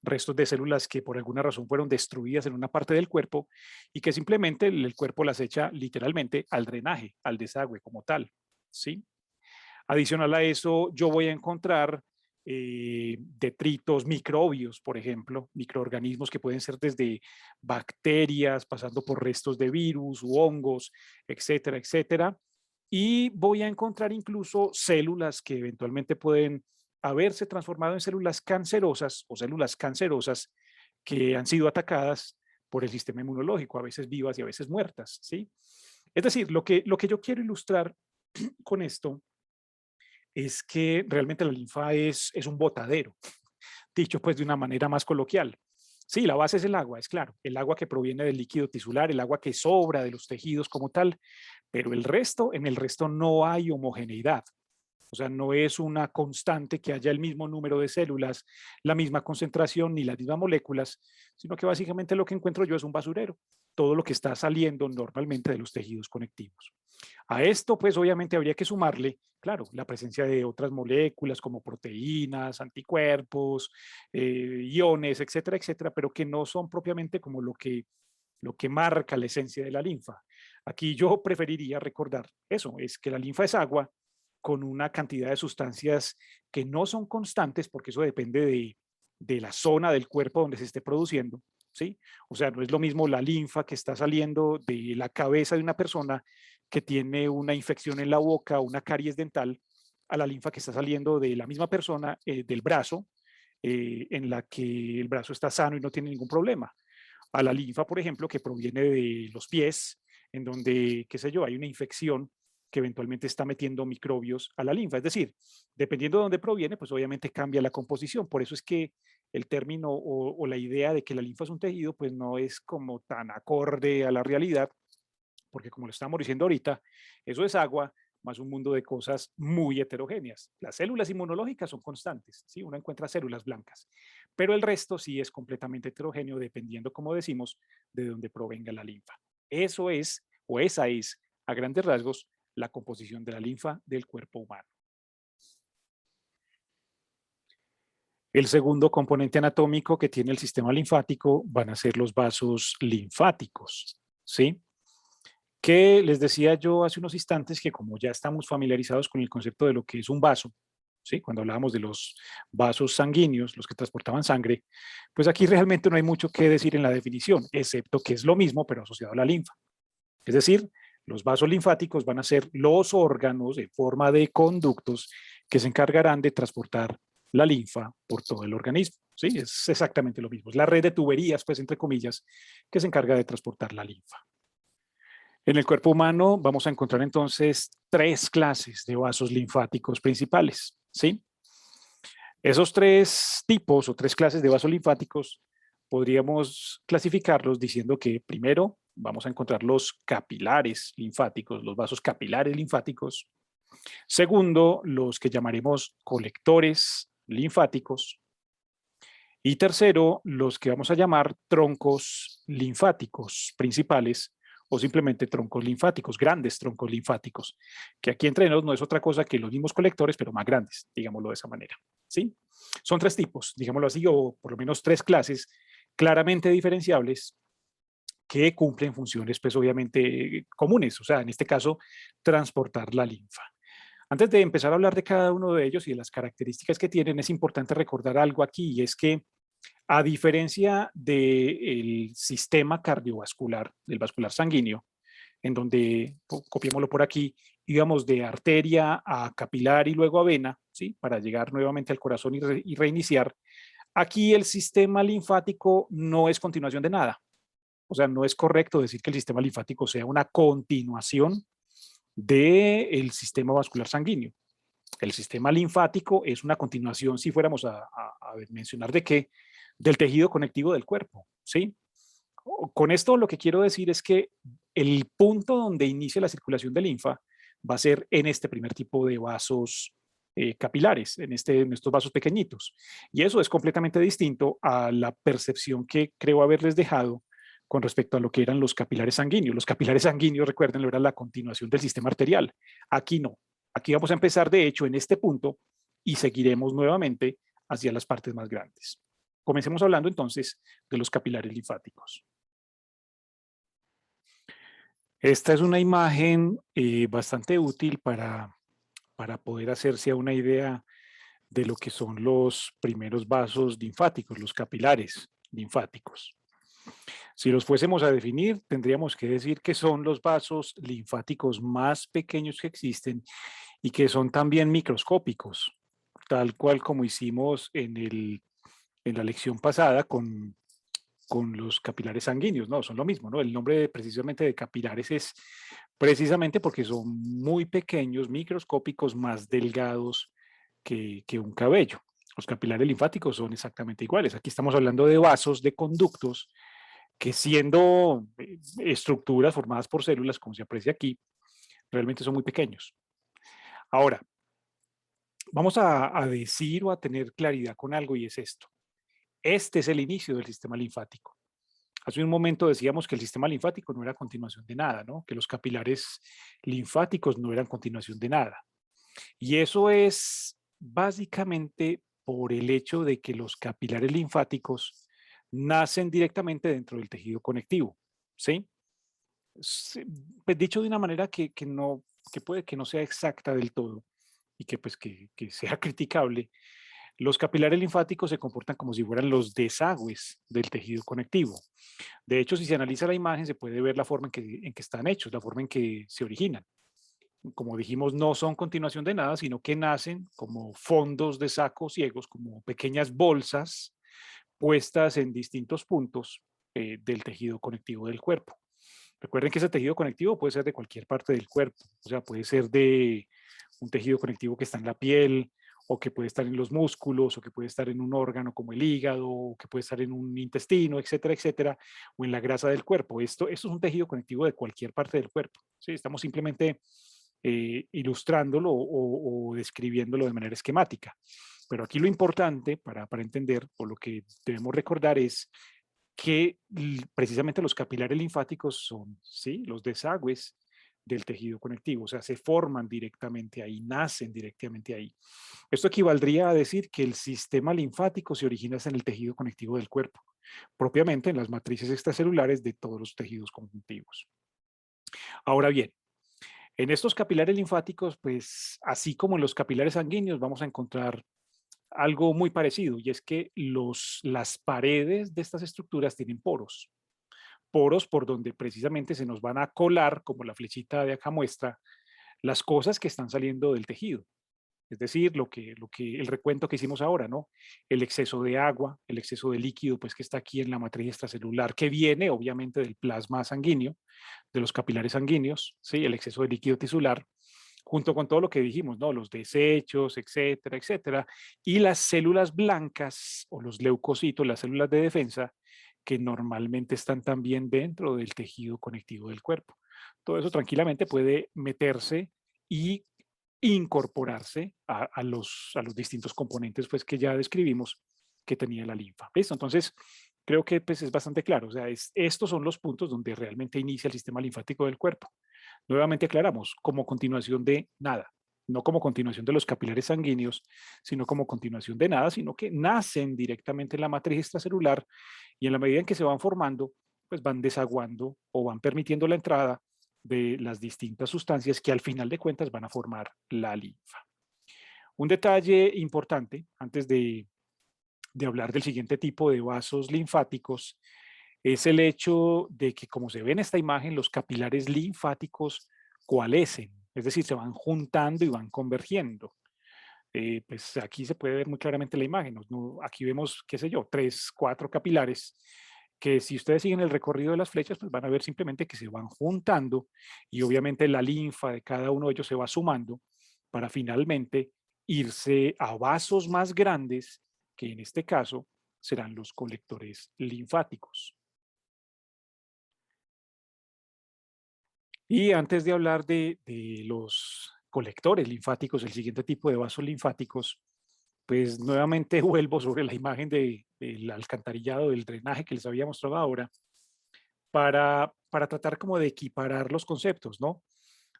A: Restos de células que por alguna razón fueron destruidas en una parte del cuerpo y que simplemente el cuerpo las echa literalmente al drenaje, al desagüe como tal, ¿sí? Adicional a eso, yo voy a encontrar detritos, microbios, por ejemplo, microorganismos que pueden ser desde bacterias, pasando por restos de virus u hongos, etcétera, etcétera. Y voy a encontrar incluso células que eventualmente pueden haberse transformado en células cancerosas o células cancerosas que han sido atacadas por el sistema inmunológico, a veces vivas y a veces muertas, ¿sí? Es decir, lo que yo quiero ilustrar con esto es que realmente la linfa es un botadero, dicho pues de una manera más coloquial. Sí, la base es el agua, es claro, el agua que proviene del líquido tisular, el agua que sobra de los tejidos como tal, pero el resto, en el resto no hay homogeneidad. O sea, no es una constante que haya el mismo número de células, la misma concentración ni las mismas moléculas, sino que básicamente lo que encuentro yo es un basurero, todo lo que está saliendo normalmente de los tejidos conectivos. A esto, pues obviamente habría que sumarle, claro, la presencia de otras moléculas como proteínas, anticuerpos, iones, etcétera, etcétera, pero que no son propiamente como lo que marca la esencia de la linfa. Aquí yo preferiría recordar eso, es que la linfa es agua con una cantidad de sustancias que no son constantes, porque eso depende de la zona del cuerpo donde se esté produciendo, ¿sí? O sea, no es lo mismo la linfa que está saliendo de la cabeza de una persona que tiene una infección en la boca, una caries dental, a la linfa que está saliendo de la misma persona, del brazo, en la que el brazo está sano y no tiene ningún problema. A la linfa, por ejemplo, que proviene de los pies, en donde, qué sé yo, hay una infección que eventualmente está metiendo microbios a la linfa. Es decir, dependiendo de dónde proviene, pues obviamente cambia la composición. Por eso es que el término o la idea de que la linfa es un tejido, pues no es como tan acorde a la realidad, porque como lo estamos diciendo ahorita, eso es agua más un mundo de cosas muy heterogéneas. Las células inmunológicas son constantes, ¿sí? Uno encuentra células blancas, pero el resto sí es completamente heterogéneo dependiendo, como decimos, de dónde provenga la linfa. Eso es, o esa es, a grandes rasgos, la composición de la linfa del cuerpo humano. El segundo componente anatómico que tiene el sistema linfático van a ser los vasos linfáticos, ¿sí? Que les decía yo hace unos instantes que como ya estamos familiarizados con el concepto de lo que es un vaso, ¿sí? Cuando hablábamos de los vasos sanguíneos, los que transportaban sangre, pues aquí realmente no hay mucho que decir en la definición, excepto que es lo mismo, pero asociado a la linfa. Es decir, los vasos linfáticos van a ser los órganos en forma de conductos que se encargarán de transportar la linfa por todo el organismo. ¿Sí? Es exactamente lo mismo. Es la red de tuberías, pues, entre comillas, que se encarga de transportar la linfa. En el cuerpo humano vamos a encontrar entonces 3 clases de vasos linfáticos principales. ¿Sí? Esos 3 tipos o 3 clases de vasos linfáticos podríamos clasificarlos diciendo que primero vamos a encontrar los capilares linfáticos, los vasos capilares linfáticos. Segundo, los que llamaremos colectores linfáticos. Y tercero, los que vamos a llamar troncos linfáticos principales o simplemente troncos linfáticos, grandes troncos linfáticos, que aquí entre nos no es otra cosa que los mismos colectores, pero más grandes, digámoslo de esa manera. ¿Sí? Son 3 tipos, digámoslo así, o por lo menos 3 clases claramente diferenciables que cumplen funciones, pues obviamente comunes, o sea, en este caso, transportar la linfa. Antes de empezar a hablar de cada uno de ellos y de las características que tienen, es importante recordar algo aquí, y es que a diferencia del sistema cardiovascular, del vascular sanguíneo, en donde, copiémoslo por aquí, íbamos de arteria a capilar y luego a vena, ¿sí? Para llegar nuevamente al corazón y reiniciar, aquí el sistema linfático no es continuación de nada. O sea, no es correcto decir que el sistema linfático sea una continuación del sistema vascular sanguíneo. El sistema linfático es una continuación, si fuéramos a mencionar de qué, del tejido conectivo del cuerpo, ¿sí? Con esto lo que quiero decir es que el punto donde inicia la circulación de linfa va a ser en este primer tipo de vasos capilares, en estos vasos pequeñitos. Y eso es completamente distinto a la percepción que creo haberles dejado con respecto a lo que eran los capilares sanguíneos. Los capilares sanguíneos, recuerden, era la continuación del sistema arterial. Aquí no. Aquí vamos a empezar, de hecho, en este punto y seguiremos nuevamente hacia las partes más grandes. Comencemos hablando entonces de los capilares linfáticos. Esta es una imagen bastante útil para poder hacerse a una idea de lo que son los primeros vasos linfáticos, los capilares linfáticos. Si los fuésemos a definir, tendríamos que decir que son los vasos linfáticos más pequeños que existen y que son también microscópicos, tal cual como hicimos en la lección pasada con los capilares sanguíneos, no, son lo mismo, ¿no? El nombre precisamente de capilares es precisamente porque son muy pequeños, microscópicos, más delgados que un cabello. Los capilares linfáticos son exactamente iguales. Aquí estamos hablando de vasos, de conductos, que siendo estructuras formadas por células, como se aprecia aquí, realmente son muy pequeños. Ahora, vamos a decir o a tener claridad con algo y es esto. Este es el inicio del sistema linfático. Hace un momento decíamos que el sistema linfático no era continuación de nada, ¿no? Que los capilares linfáticos no eran continuación de nada. Y eso es básicamente por el hecho de que los capilares linfáticos nacen directamente dentro del tejido conectivo, ¿sí? Pues dicho de una manera que puede que no sea exacta del todo y que pues que sea criticable, los capilares linfáticos se comportan como si fueran los desagües del tejido conectivo. De hecho, si se analiza la imagen, se puede ver la forma en que están hechos, la forma en que se originan. Como dijimos, no son continuación de nada, sino que nacen como fondos de sacos ciegos, como pequeñas bolsas puestas en distintos puntos del tejido conectivo del cuerpo. Recuerden que ese tejido conectivo puede ser de cualquier parte del cuerpo, o sea, puede ser de un tejido conectivo que está en la piel, o que puede estar en los músculos, o que puede estar en un órgano como el hígado, o que puede estar en un intestino, etcétera, etcétera, o en la grasa del cuerpo. Esto es un tejido conectivo de cualquier parte del cuerpo. ¿Sí? Estamos simplemente ilustrándolo o describiéndolo de manera esquemática. Pero aquí lo importante para entender, o lo que debemos recordar es que precisamente los capilares linfáticos son, ¿sí?, los desagües del tejido conectivo, o sea, se forman directamente ahí, nacen directamente ahí. Esto equivaldría a decir que el sistema linfático se origina en el tejido conectivo del cuerpo, propiamente en las matrices extracelulares de todos los tejidos conjuntivos. Ahora bien, en estos capilares linfáticos, pues así como en los capilares sanguíneos, vamos a encontrar algo muy parecido, y es que las paredes de estas estructuras tienen poros. poros por donde precisamente se nos van a colar, como la flechita de acá muestra, las cosas que están saliendo del tejido. Es decir, el recuento que hicimos ahora, ¿no? El exceso de agua, el exceso de líquido, pues que está aquí en la matriz extracelular, que viene obviamente del plasma sanguíneo, de los capilares sanguíneos, ¿sí? El exceso de líquido tisular, junto con todo lo que dijimos, ¿no? Los desechos, etcétera, etcétera, y las células blancas o los leucocitos, las células de defensa, que normalmente están también dentro del tejido conectivo del cuerpo. Todo eso tranquilamente puede meterse y incorporarse a los distintos componentes pues, que ya describimos que tenía la linfa. ¿Listo? Entonces, creo que pues, es bastante claro. O sea, estos son los puntos donde realmente inicia el sistema linfático del cuerpo. Nuevamente aclaramos, como continuación de nada, no como continuación de los capilares sanguíneos, sino como continuación de nada, sino que nacen directamente en la matriz extracelular y en la medida en que se van formando, pues van desaguando o van permitiendo la entrada de las distintas sustancias que al final de cuentas van a formar la linfa. Un detalle importante antes de hablar del siguiente tipo de vasos linfáticos es el hecho de que, como se ve en esta imagen, los capilares linfáticos coalescen, es decir, se van juntando y van convergiendo. Pues aquí se puede ver muy claramente la imagen. ¿No? Aquí vemos, qué sé yo, 3, 4 capilares que si ustedes siguen el recorrido de las flechas, pues van a ver simplemente que se van juntando y obviamente la linfa de cada uno de ellos se va sumando para finalmente irse a vasos más grandes, que en este caso serán los colectores linfáticos. Y antes de hablar de los colectores linfáticos, el siguiente tipo de vasos linfáticos, pues nuevamente vuelvo sobre la imagen del alcantarillado, del drenaje que les había mostrado ahora, para tratar como de equiparar los conceptos, ¿no?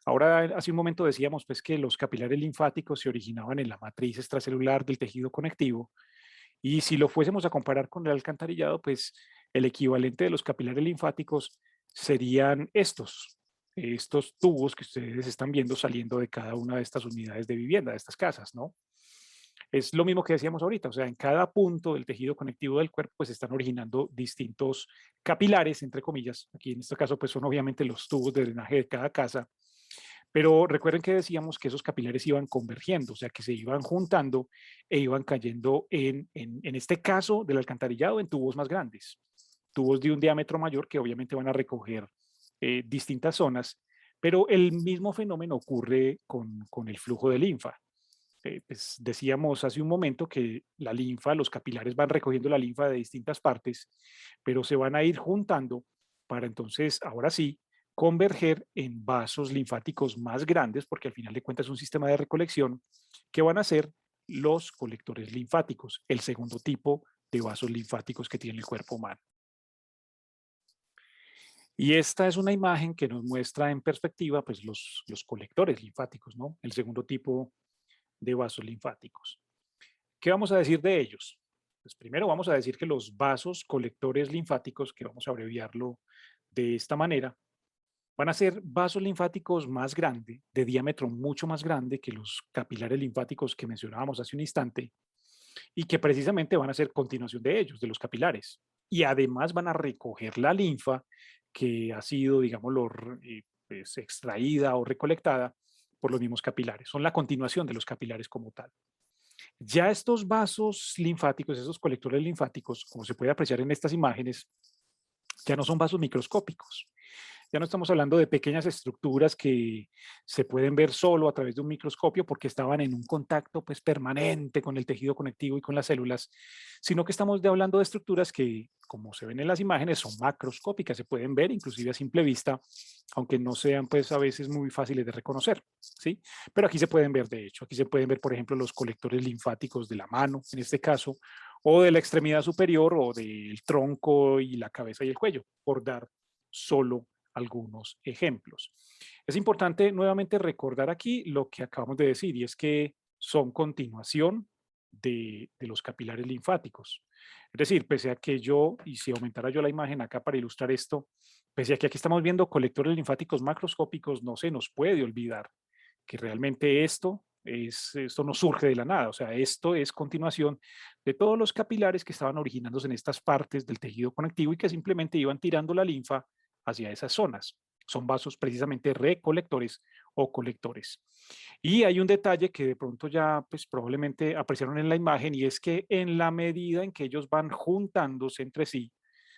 A: Ahora, hace un momento decíamos pues que los capilares linfáticos se originaban en la matriz extracelular del tejido conectivo y si lo fuésemos a comparar con el alcantarillado, pues el equivalente de los capilares linfáticos serían estos tubos que ustedes están viendo saliendo de cada una de estas unidades de vivienda, de estas casas, ¿no? Es lo mismo que decíamos ahorita, o sea, en cada punto del tejido conectivo del cuerpo pues están originando distintos capilares, entre comillas. Aquí en este caso pues son obviamente los tubos de drenaje de cada casa, pero recuerden que decíamos que esos capilares iban convergiendo, o sea, que se iban juntando e iban cayendo en este caso del alcantarillado en tubos más grandes, tubos de un diámetro mayor que obviamente van a recoger distintas zonas, pero el mismo fenómeno ocurre con el flujo de linfa. Pues decíamos hace un momento que la linfa, los capilares van recogiendo la linfa de distintas partes, pero se van a ir juntando para entonces, ahora sí, converger en vasos linfáticos más grandes, porque al final de cuentas es un sistema de recolección, que van a ser los colectores linfáticos, el segundo tipo de vasos linfáticos que tiene el cuerpo humano. Y esta es una imagen que nos muestra en perspectiva pues, los colectores linfáticos, ¿no? El segundo tipo de vasos linfáticos. ¿Qué vamos a decir de ellos? Pues primero vamos a decir que los vasos colectores linfáticos, que vamos a abreviarlo de esta manera, van a ser vasos linfáticos más grandes, de diámetro mucho más grande que los capilares linfáticos que mencionábamos hace un instante, y que precisamente van a ser continuación de ellos, de los capilares. Y además van a recoger la linfa que ha sido, digámoslo, pues, extraída o recolectada por los mismos capilares. Son la continuación de los capilares como tal. Ya estos vasos linfáticos, esos colectores linfáticos, como se puede apreciar en estas imágenes, ya no son vasos microscópicos. Ya no estamos hablando de pequeñas estructuras que se pueden ver solo a través de un microscopio porque estaban en un contacto pues, permanente con el tejido conectivo y con las células, sino que estamos hablando de estructuras que, como se ven en las imágenes, son macroscópicas, se pueden ver inclusive a simple vista, aunque no sean pues a veces muy fáciles de reconocer, ¿sí? Pero aquí se pueden ver, de hecho, aquí se pueden ver, por ejemplo, los colectores linfáticos de la mano, en este caso, o de la extremidad superior o del tronco y la cabeza y el cuello, por dar solo algunos ejemplos. Es importante nuevamente recordar aquí lo que acabamos de decir y es que son continuación de los capilares linfáticos. Es decir, pese a que yo, y si aumentara yo la imagen acá para ilustrar esto, pese a que aquí estamos viendo colectores linfáticos macroscópicos, no se nos puede olvidar que realmente esto, Esto no surge de la nada, o sea, esto es continuación de todos los capilares que estaban originándose en estas partes del tejido conectivo y que simplemente iban tirando la linfa hacia esas zonas. Son vasos precisamente recolectores o colectores. Y hay un detalle que de pronto ya pues probablemente apreciaron en la imagen, y es que en la medida en que ellos van juntándose entre sí,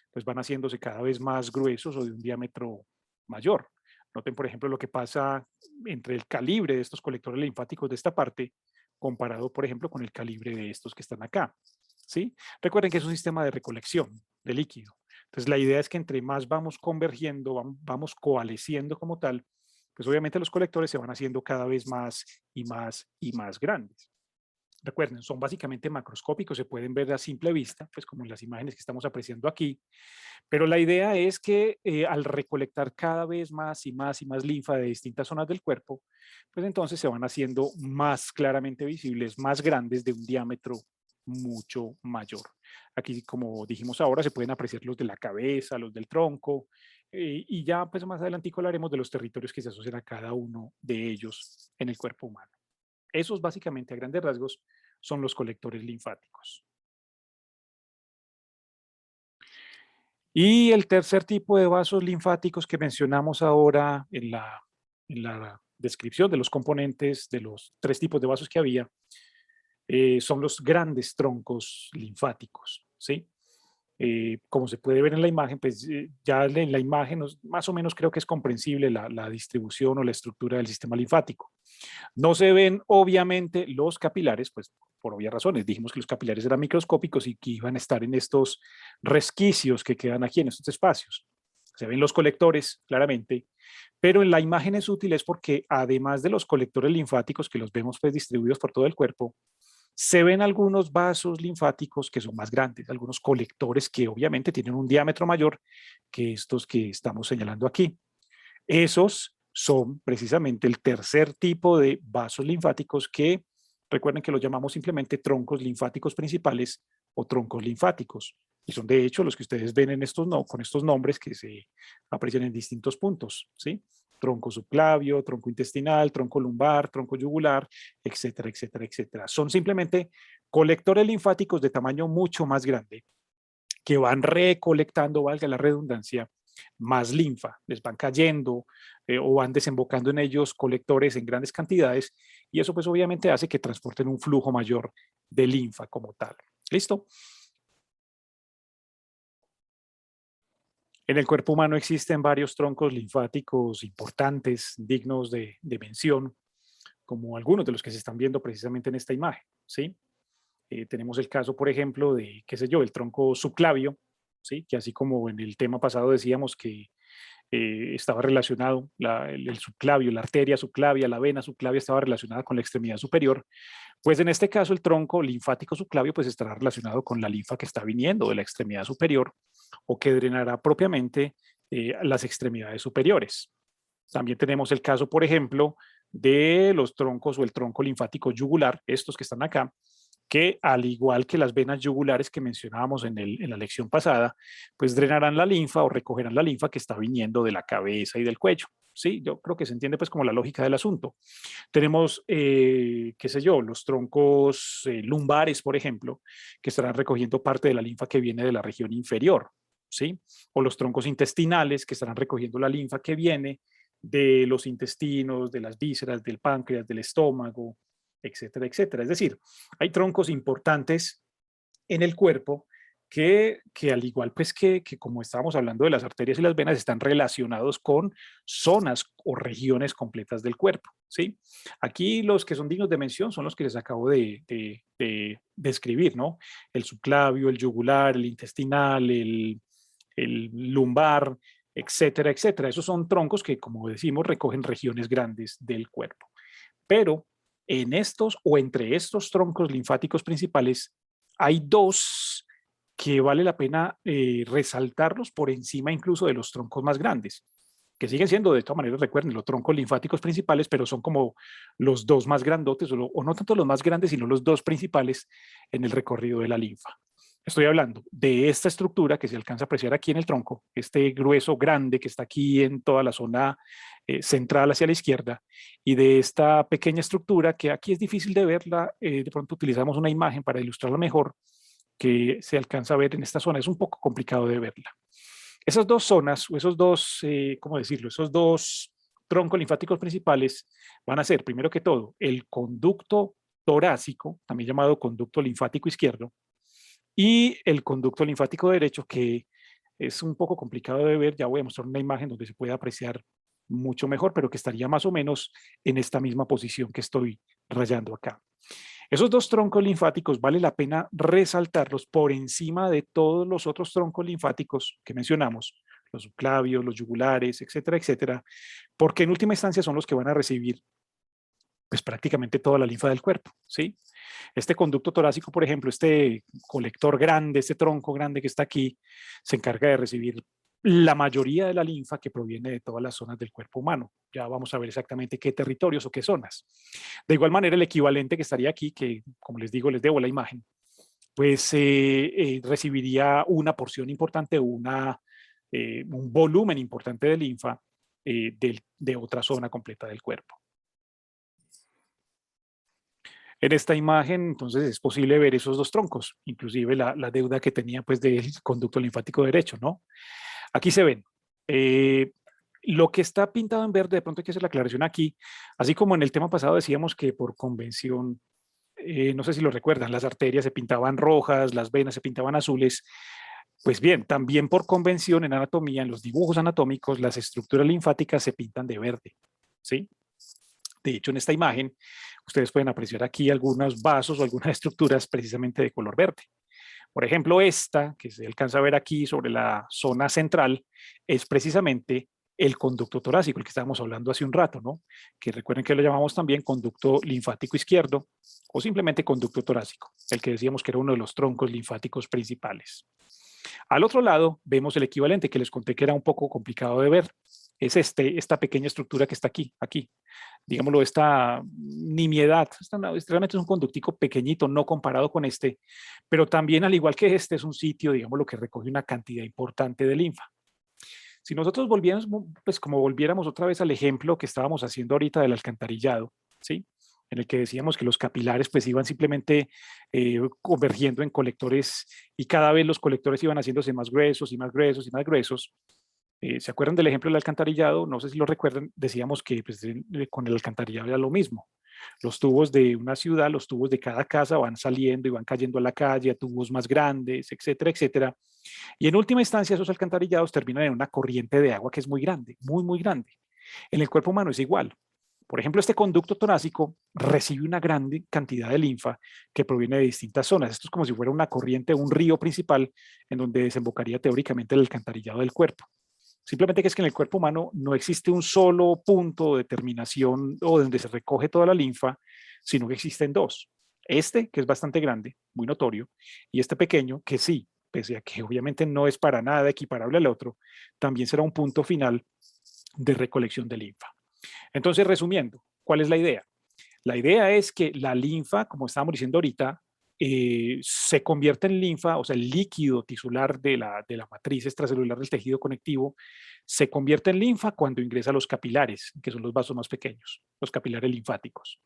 A: pues van haciéndose cada vez más gruesos o de un diámetro mayor. Noten, por ejemplo, lo que pasa entre el calibre de estos colectores linfáticos de esta parte comparado, por ejemplo, con el calibre de estos que están acá. ¿Sí? Recuerden que es un sistema de recolección de líquido. Entonces, la idea es que entre más vamos convergiendo, vamos coalesciendo como tal, pues obviamente los colectores se van haciendo cada vez más y más y más grandes. Recuerden, son básicamente macroscópicos, se pueden ver a simple vista, pues como en las imágenes que estamos apreciando aquí, pero la idea es que al recolectar cada vez más y más y más linfa de distintas zonas del cuerpo, pues entonces se van haciendo más claramente visibles, más grandes, de un diámetro mucho mayor. Aquí, como dijimos ahora, se pueden apreciar los de la cabeza, los del tronco, y ya pues más adelante hablaremos de los territorios que se asocian a cada uno de ellos en el cuerpo humano. Esos básicamente a grandes rasgos son los colectores linfáticos. Y el tercer tipo de vasos linfáticos que mencionamos ahora en la descripción de los componentes de los tres tipos de vasos que había, son los grandes troncos linfáticos, ¿sí? Como se puede ver en la imagen, pues ya en la imagen más o menos creo que es comprensible la distribución o la estructura del sistema linfático. No se ven obviamente los capilares, pues por obvias razones. Dijimos que los capilares eran microscópicos y que iban a estar en estos resquicios que quedan aquí en estos espacios. Se ven los colectores claramente, pero en la imagen es útil es porque además de los colectores linfáticos que los vemos pues distribuidos por todo el cuerpo, se ven algunos vasos linfáticos que son más grandes, algunos colectores que obviamente tienen un diámetro mayor que estos que estamos señalando aquí. Esos son precisamente el tercer tipo de vasos linfáticos que recuerden que los llamamos simplemente troncos linfáticos principales o troncos linfáticos. Y son de hecho los que ustedes ven en con estos nombres que se aprecian en distintos puntos, ¿sí? Tronco subclavio, tronco intestinal, tronco lumbar, tronco yugular, etcétera, etcétera, etcétera. Son simplemente colectores linfáticos de tamaño mucho más grande que van recolectando, valga la redundancia, más linfa, les van cayendo o van desembocando en ellos colectores en grandes cantidades, y eso pues obviamente hace que transporten un flujo mayor de linfa como tal. ¿Listo? En el cuerpo humano existen varios troncos linfáticos importantes, dignos de mención, como algunos de los que se están viendo precisamente en esta imagen, ¿sí? Tenemos el caso, por ejemplo, de, qué sé yo, el tronco subclavio, ¿sí? Que así como en el tema pasado decíamos que estaba relacionado, el subclavio, la arteria subclavia, la vena subclavia estaba relacionada con la extremidad superior, pues en este caso el tronco linfático subclavio pues estará relacionado con la linfa que está viniendo de la extremidad superior o que drenará propiamente las extremidades superiores. También tenemos el caso, por ejemplo, de los troncos o el tronco linfático yugular, estos que están acá, que al igual que las venas yugulares que mencionábamos en la lección pasada, pues drenarán la linfa o recogerán la linfa que está viniendo de la cabeza y del cuello. Sí, yo creo que se entiende pues como la lógica del asunto. Tenemos, qué sé yo, los troncos lumbares, por ejemplo, que estarán recogiendo parte de la linfa que viene de la región inferior, ¿sí? O los troncos intestinales que estarán recogiendo la linfa que viene de los intestinos, de las vísceras, del páncreas, del estómago, etcétera, etcétera. Es decir, hay troncos importantes en el cuerpo que al igual pues que como estábamos hablando de las arterias y las venas, están relacionados con zonas o regiones completas del cuerpo, ¿sí? Aquí los que son dignos de mención son los que les acabo de describir, ¿no? El subclavio, el yugular, el intestinal, el lumbar, etcétera, etcétera. Esos son troncos que, como decimos, recogen regiones grandes del cuerpo. Pero en estos o entre estos troncos linfáticos principales hay dos que vale la pena resaltarlos por encima incluso de los troncos más grandes, que siguen siendo de todas maneras, recuerden, los troncos linfáticos principales, pero son como los dos más grandotes, o no tanto los más grandes, sino los dos principales en el recorrido de la linfa. Estoy hablando de esta estructura que se alcanza a apreciar aquí en el tronco, este grueso grande que está aquí en toda la zona central hacia la izquierda, y de esta pequeña estructura, que aquí es difícil de verla, de pronto utilizamos una imagen para ilustrarla mejor, que se alcanza a ver en esta zona, es un poco complicado de verla. Esas dos zonas, o esos dos, ¿cómo decirlo? Esos dos troncos linfáticos principales van a ser, primero que todo, el conducto torácico, también llamado conducto linfático izquierdo, y el conducto linfático derecho, que es un poco complicado de ver. Ya voy a mostrar una imagen donde se puede apreciar mucho mejor, pero que estaría más o menos en esta misma posición que estoy rayando acá. Esos dos troncos linfáticos vale la pena resaltarlos por encima de todos los otros troncos linfáticos que mencionamos, los subclavios, los yugulares, etcétera, etcétera, porque en última instancia son los que van a recibir pues prácticamente toda la linfa del cuerpo, ¿sí? Este conducto torácico, por ejemplo, este colector grande, este tronco grande que está aquí, se encarga de recibir la mayoría de la linfa que proviene de todas las zonas del cuerpo humano. Ya vamos a ver exactamente qué territorios o qué zonas. De igual manera, el equivalente que estaría aquí, que como les digo, les debo la imagen, pues recibiría una porción importante, un volumen importante de linfa de otra zona completa del cuerpo. En esta imagen, entonces, es posible ver esos dos troncos, inclusive la deuda que tenía pues del conducto linfático derecho, ¿no? Aquí se ven. Lo que está pintado en verde, de pronto hay que hacer la aclaración aquí, así como en el tema pasado decíamos que por convención, no sé si lo recuerdan, las arterias se pintaban rojas, las venas se pintaban azules. Pues bien, también por convención en anatomía, en los dibujos anatómicos, las estructuras linfáticas se pintan de verde, ¿sí? De hecho, en esta imagen, ustedes pueden apreciar aquí algunos vasos o algunas estructuras precisamente de color verde. Por ejemplo, esta, que se alcanza a ver aquí sobre la zona central, es precisamente el conducto torácico, el que estábamos hablando hace un rato, ¿no? Que recuerden que lo llamamos también conducto linfático izquierdo o simplemente conducto torácico, el que decíamos que era uno de los troncos linfáticos principales. Al otro lado vemos el equivalente que les conté que era un poco complicado de ver. Es esta pequeña estructura que está aquí. Digámoslo, esta nimiedad. Realmente es un conductico pequeñito, no comparado con este, pero también al igual que este es un sitio, digámoslo, que recoge una cantidad importante de linfa. Si nosotros volviéramos, pues como volviéramos otra vez al ejemplo que estábamos haciendo ahorita del alcantarillado, ¿sí? En el que decíamos que los capilares pues iban simplemente convergiendo en colectores y cada vez los colectores iban haciéndose más gruesos y más gruesos y más gruesos. ¿Se acuerdan del ejemplo del alcantarillado? No sé si lo recuerdan, decíamos que pues, con el alcantarillado era lo mismo. Los tubos de una ciudad, los tubos de cada casa van saliendo y van cayendo a la calle, a tubos más grandes, etcétera, etcétera. Y en última instancia, esos alcantarillados terminan en una corriente de agua que es muy grande, muy, muy grande. En el cuerpo humano es igual. Por ejemplo, este conducto torácico recibe una gran cantidad de linfa que proviene de distintas zonas. Esto es como si fuera una corriente, un río principal en donde desembocaría teóricamente el alcantarillado del cuerpo. Simplemente que es que en el cuerpo humano no existe un solo punto de terminación o donde se recoge toda la linfa, sino que existen dos. Este, que es bastante grande, muy notorio, y este pequeño, que sí, pese a que obviamente no es para nada equiparable al otro, también será un punto final de recolección de linfa. Entonces, resumiendo, ¿cuál es la idea? La idea es que la linfa, como estábamos diciendo ahorita, se convierte en linfa, o sea, el líquido tisular de la matriz extracelular del tejido conectivo, se convierte en linfa cuando ingresa a los capilares, que son los vasos más pequeños, los capilares linfáticos.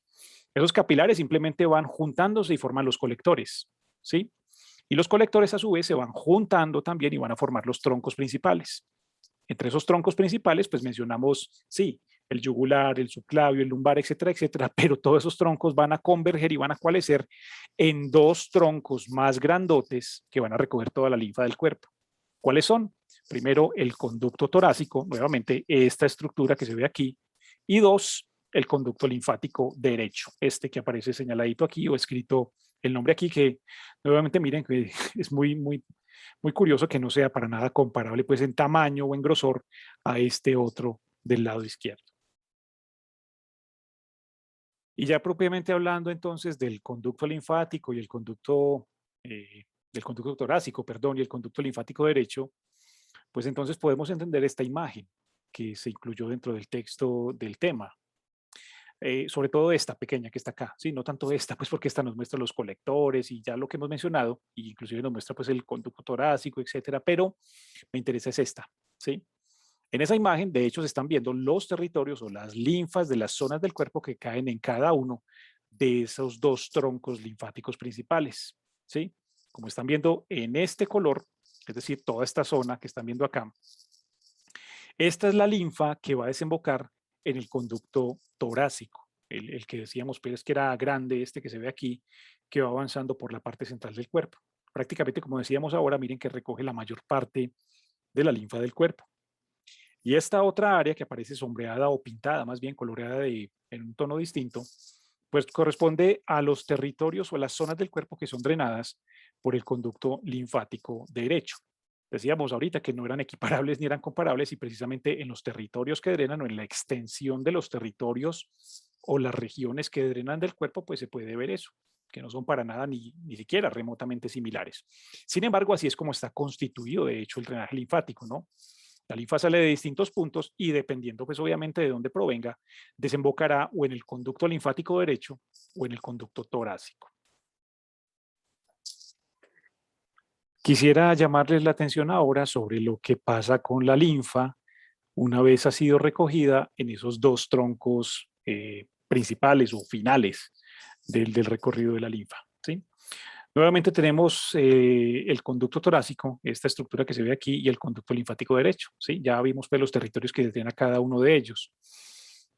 A: Esos capilares simplemente van juntándose y forman los colectores, ¿sí? Y los colectores a su vez se van juntando también y van a formar los troncos principales. Entre esos troncos principales, pues mencionamos, sí, el yugular, el subclavio, el lumbar, etcétera, etcétera, pero todos esos troncos van a converger y van a coalescer en dos troncos más grandotes que van a recoger toda la linfa del cuerpo. ¿Cuáles son? Primero, el conducto torácico, nuevamente esta estructura que se ve aquí, y dos, el conducto linfático derecho, este que aparece señaladito aquí o escrito el nombre aquí, que nuevamente miren que es muy curioso que no sea para nada comparable pues en tamaño o en grosor a este otro del lado izquierdo. Y ya propiamente hablando entonces del conducto linfático y del conducto torácico, perdón, y el conducto linfático derecho, pues entonces podemos entender esta imagen que se incluyó dentro del texto del tema. Sobre todo esta pequeña que está acá, ¿sí? No tanto esta, pues porque esta nos muestra los colectores y ya lo que hemos mencionado, y inclusive nos muestra pues el conducto torácico, etcétera, pero me interesa es esta, ¿sí? En esa imagen, de hecho, se están viendo los territorios o las linfas de las zonas del cuerpo que caen en cada uno de esos dos troncos linfáticos principales, ¿sí? Como están viendo en este color, es decir, toda esta zona que están viendo acá, esta es la linfa que va a desembocar en el conducto torácico, el que decíamos, pero es que era grande, este que se ve aquí, que va avanzando por la parte central del cuerpo. Prácticamente, como decíamos ahora, miren que recoge la mayor parte de la linfa del cuerpo. Y esta otra área que aparece sombreada o pintada, más bien coloreada en un tono distinto, pues corresponde a los territorios o a las zonas del cuerpo que son drenadas por el conducto linfático derecho. Decíamos ahorita que no eran equiparables ni eran comparables y precisamente en los territorios que drenan o en la extensión de los territorios o las regiones que drenan del cuerpo, pues se puede ver eso, que no son para nada ni siquiera remotamente similares. Sin embargo, así es como está constituido, de hecho, el drenaje linfático, ¿no? La linfa sale de distintos puntos y dependiendo, pues obviamente, de dónde provenga, desembocará o en el conducto linfático derecho o en el conducto torácico. Quisiera llamarles la atención ahora sobre lo que pasa con la linfa una vez ha sido recogida en esos dos troncos principales o finales del recorrido de la linfa, ¿sí? Nuevamente tenemos el conducto torácico, esta estructura que se ve aquí, y el conducto linfático derecho, ¿sí? Ya vimos pues, los territorios que tienen a cada uno de ellos.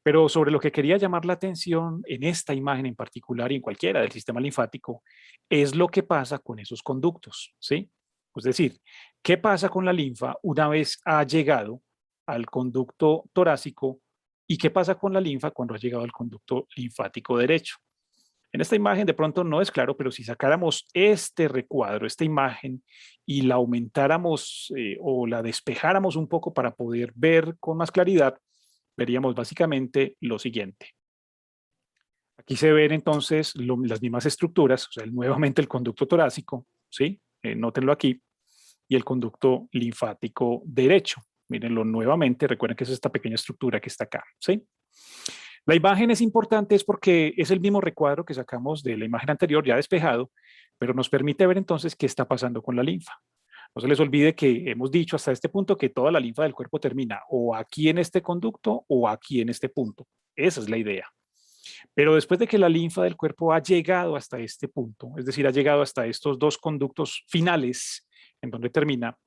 A: Pero sobre lo que quería llamar la atención en esta imagen en particular y en cualquiera del sistema linfático, es lo que pasa con esos conductos, ¿sí? Es decir, ¿qué pasa con la linfa una vez ha llegado al conducto torácico y qué pasa con la linfa cuando ha llegado al conducto linfático derecho? En esta imagen de pronto no es claro, pero si sacáramos este recuadro, esta imagen, y la aumentáramos o la despejáramos un poco para poder ver con más claridad, veríamos básicamente lo siguiente. Aquí se ven entonces las mismas estructuras, o sea, nuevamente el conducto torácico, ¿sí? Nótenlo aquí, y el conducto linfático derecho. Mírenlo nuevamente, recuerden que es esta pequeña estructura que está acá, ¿sí? La imagen es importante es porque es el mismo recuadro que sacamos de la imagen anterior ya despejado, pero nos permite ver entonces qué está pasando con la linfa. No se les olvide que hemos dicho hasta este punto que toda la linfa del cuerpo termina o aquí en este conducto o aquí en este punto. Esa es la idea. Pero después de que la linfa del cuerpo ha llegado hasta este punto, es decir, ha llegado hasta estos dos conductos finales en donde termina,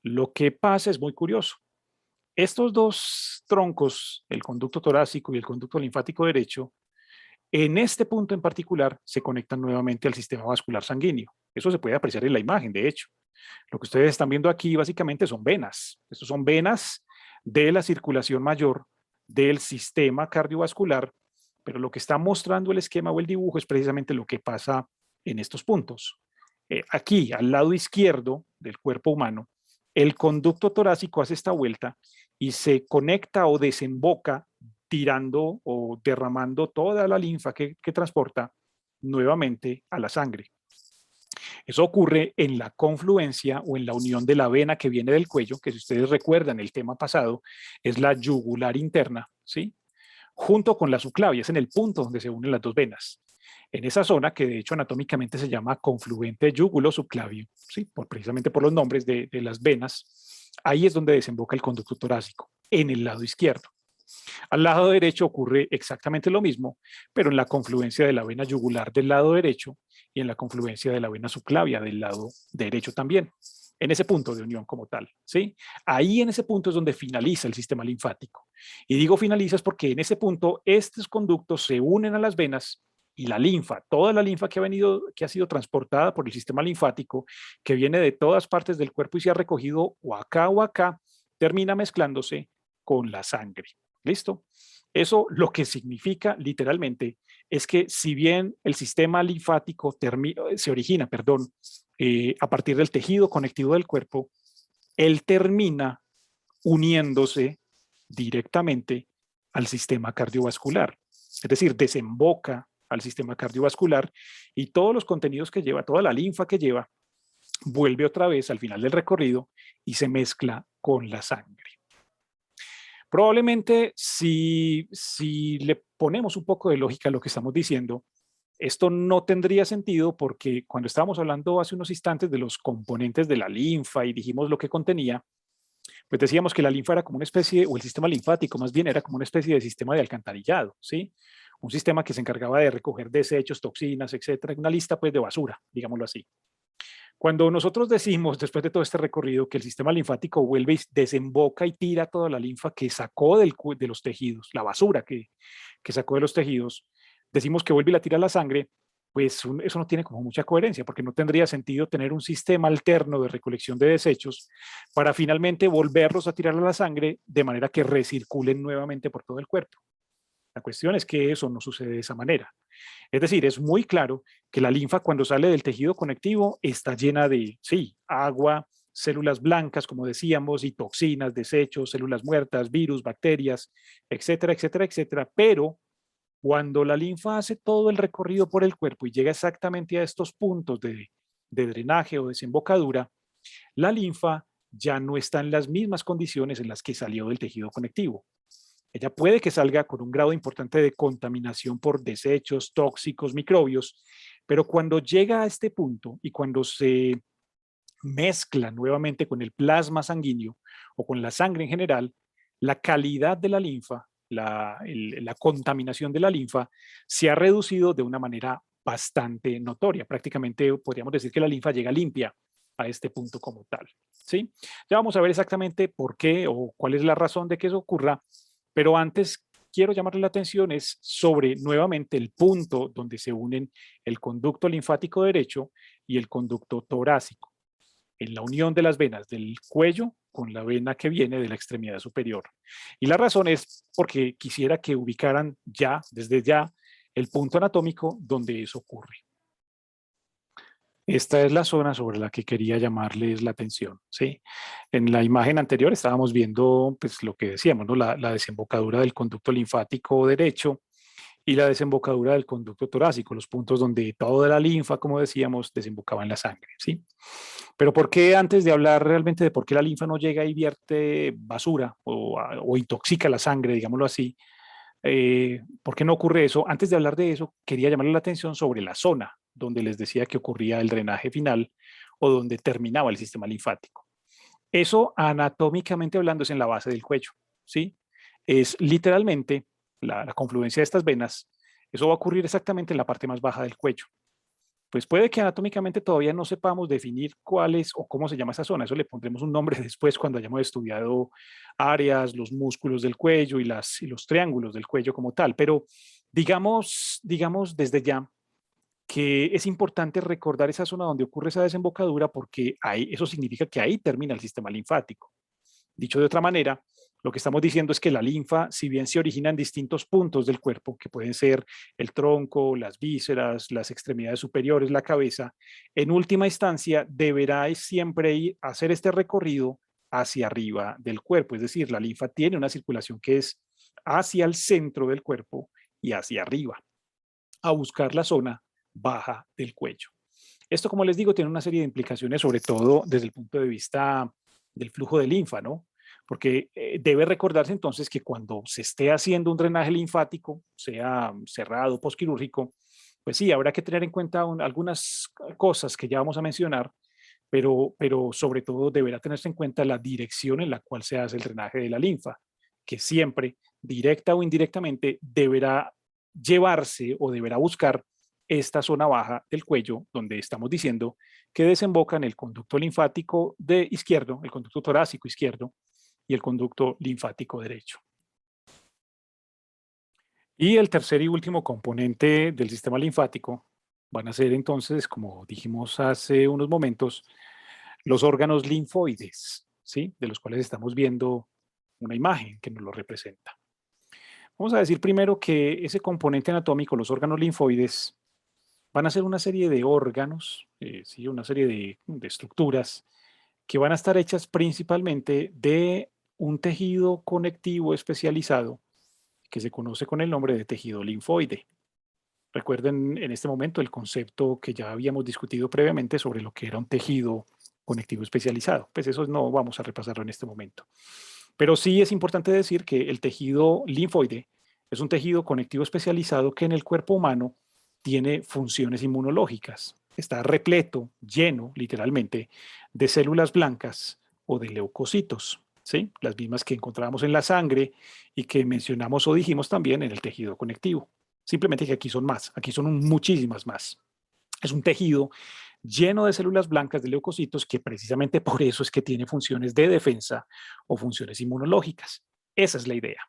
A: lo que pasa es muy curioso. Estos dos troncos, el conducto torácico y el conducto linfático derecho, en este punto en particular se conectan nuevamente al sistema vascular sanguíneo. Eso se puede apreciar en la imagen, de hecho. Lo que ustedes están viendo aquí básicamente son venas. Estos son venas de la circulación mayor del sistema cardiovascular, pero lo que está mostrando el esquema o el dibujo es precisamente lo que pasa en estos puntos. Aquí, al lado izquierdo del cuerpo humano, el conducto torácico hace esta vuelta y se conecta o desemboca tirando o derramando toda la linfa que transporta nuevamente a la sangre. Eso ocurre en la confluencia o en la unión de la vena que viene del cuello, que si ustedes recuerdan el tema pasado, es la yugular interna, ¿sí? Junto con la subclavia, es en el punto donde se unen las dos venas. En esa zona, que de hecho anatómicamente se llama confluente yugulo-subclavio, ¿sí? Precisamente por los nombres de las venas, ahí es donde desemboca el conducto torácico, en el lado izquierdo. Al lado derecho ocurre exactamente lo mismo, pero en la confluencia de la vena yugular del lado derecho y en la confluencia de la vena subclavia del lado derecho también, en ese punto de unión como tal, ¿sí? Ahí en ese punto es donde finaliza el sistema linfático. Y digo finaliza es porque en ese punto estos conductos se unen a las venas y la linfa, toda la linfa que ha sido transportada por el sistema linfático, que viene de todas partes del cuerpo y se ha recogido o acá, termina mezclándose con la sangre. ¿Listo? Eso lo que significa literalmente es que si bien el sistema linfático se origina, a partir del tejido conectivo del cuerpo, él termina uniéndose directamente al sistema cardiovascular. Es decir, desemboca al sistema cardiovascular y todos los contenidos que lleva, toda la linfa que lleva, vuelve otra vez al final del recorrido y se mezcla con la sangre. Probablemente si le ponemos un poco de lógica a lo que estamos diciendo, esto no tendría sentido porque cuando estábamos hablando hace unos instantes de los componentes de la linfa y dijimos lo que contenía, Pues decíamos que la linfa era como una especie, o el sistema linfático más bien era como una especie de sistema de alcantarillado, ¿sí? Un sistema que se encargaba de recoger desechos, toxinas, etcétera, una lista pues de basura, digámoslo así. Cuando nosotros decimos, después de todo este recorrido, que el sistema linfático vuelve y desemboca y tira toda la linfa que sacó de los tejidos, la basura que sacó de los tejidos, decimos que vuelve y la tira a la sangre, pues eso no tiene como mucha coherencia, porque no tendría sentido tener un sistema alterno de recolección de desechos para finalmente volverlos a tirar a la sangre de manera que recirculen nuevamente por todo el cuerpo. La cuestión es que eso no sucede de esa manera. Es decir, es muy claro que la linfa cuando sale del tejido conectivo está llena de, sí, agua, células blancas, como decíamos, y toxinas, desechos, células muertas, virus, bacterias, etcétera, etcétera, etcétera. Pero cuando la linfa hace todo el recorrido por el cuerpo y llega exactamente a estos puntos de drenaje o desembocadura, la linfa ya no está en las mismas condiciones en las que salió del tejido conectivo. Ella puede que salga con un grado importante de contaminación por desechos, tóxicos, microbios, pero cuando llega a este punto y cuando se mezcla nuevamente con el plasma sanguíneo o con la sangre en general, la calidad de la linfa, la contaminación de la linfa se ha reducido de una manera bastante notoria. Prácticamente podríamos decir que la linfa llega limpia a este punto como tal. ¿Sí? Ya vamos a ver exactamente por qué o cuál es la razón de que eso ocurra, pero antes quiero llamarle la atención es sobre nuevamente el punto donde se unen el conducto linfático derecho y el conducto torácico, en la unión de las venas del cuello con la vena que viene de la extremidad superior. Y la razón es porque quisiera que ubicaran ya, desde ya, el punto anatómico donde eso ocurre. Esta es la zona sobre la que quería llamarles la atención, ¿sí? En la imagen anterior estábamos viendo pues, lo que decíamos, ¿no? La desembocadura del conducto linfático derecho y la desembocadura del conducto torácico, los puntos donde toda la linfa, como decíamos, desembocaba en la sangre, ¿sí? Pero ¿por qué antes de hablar realmente de por qué la linfa no llega y vierte basura o intoxica la sangre, digámoslo así? ¿Por qué no ocurre eso? Antes de hablar de eso, quería llamarle la atención sobre la zona donde les decía que ocurría el drenaje final o donde terminaba el sistema linfático. Eso anatómicamente hablando es en la base del cuello, ¿sí? Es literalmente la confluencia de estas venas. Eso va a ocurrir exactamente en la parte más baja del cuello. Pues puede que anatómicamente todavía no sepamos definir cuál es o cómo se llama esa zona. Eso le pondremos un nombre después cuando hayamos estudiado áreas, los músculos del cuello y los triángulos del cuello como tal. Pero digamos desde ya que es importante recordar esa zona donde ocurre esa desembocadura porque eso significa que ahí termina el sistema linfático. Dicho de otra manera, lo que estamos diciendo es que la linfa, si bien se origina en distintos puntos del cuerpo, que pueden ser el tronco, las vísceras, las extremidades superiores, la cabeza, en última instancia deberá siempre ir a hacer este recorrido hacia arriba del cuerpo. Es decir, la linfa tiene una circulación que es hacia el centro del cuerpo y hacia arriba, a buscar la zona baja del cuello. Esto, como les digo, tiene una serie de implicaciones, sobre todo desde el punto de vista del flujo de linfa, ¿no? Porque debe recordarse entonces que cuando se esté haciendo un drenaje linfático, sea cerrado, posquirúrgico, pues sí, habrá que tener en cuenta algunas cosas que ya vamos a mencionar, pero sobre todo deberá tenerse en cuenta la dirección en la cual se hace el drenaje de la linfa, que siempre, directa o indirectamente, deberá llevarse o deberá buscar esta zona baja del cuello, donde estamos diciendo que desemboca en el conducto linfático de izquierdo, el conducto torácico izquierdo y el conducto linfático derecho. Y el tercer y último componente del sistema linfático van a ser entonces, como dijimos hace unos momentos, los órganos linfoides, ¿sí? De los cuales estamos viendo una imagen que nos lo representa. Vamos a decir primero que ese componente anatómico, los órganos linfoides, van a ser una serie de órganos, ¿sí? Una serie de estructuras que van a estar hechas principalmente de un tejido conectivo especializado que se conoce con el nombre de tejido linfoide. Recuerden en este momento el concepto que ya habíamos discutido previamente sobre lo que era un tejido conectivo especializado. Pues eso no vamos a repasarlo en este momento. Pero sí es importante decir que el tejido linfoide es un tejido conectivo especializado que en el cuerpo humano tiene funciones inmunológicas. Está repleto, lleno, literalmente, de células blancas o de leucocitos. ¿sí? Las mismas que encontrábamos en la sangre y que mencionamos o dijimos también en el tejido conectivo. Simplemente que aquí son más, aquí son muchísimas más. Es un tejido lleno de células blancas de leucocitos que precisamente por eso es que tiene funciones de defensa o funciones inmunológicas. Esa es la idea.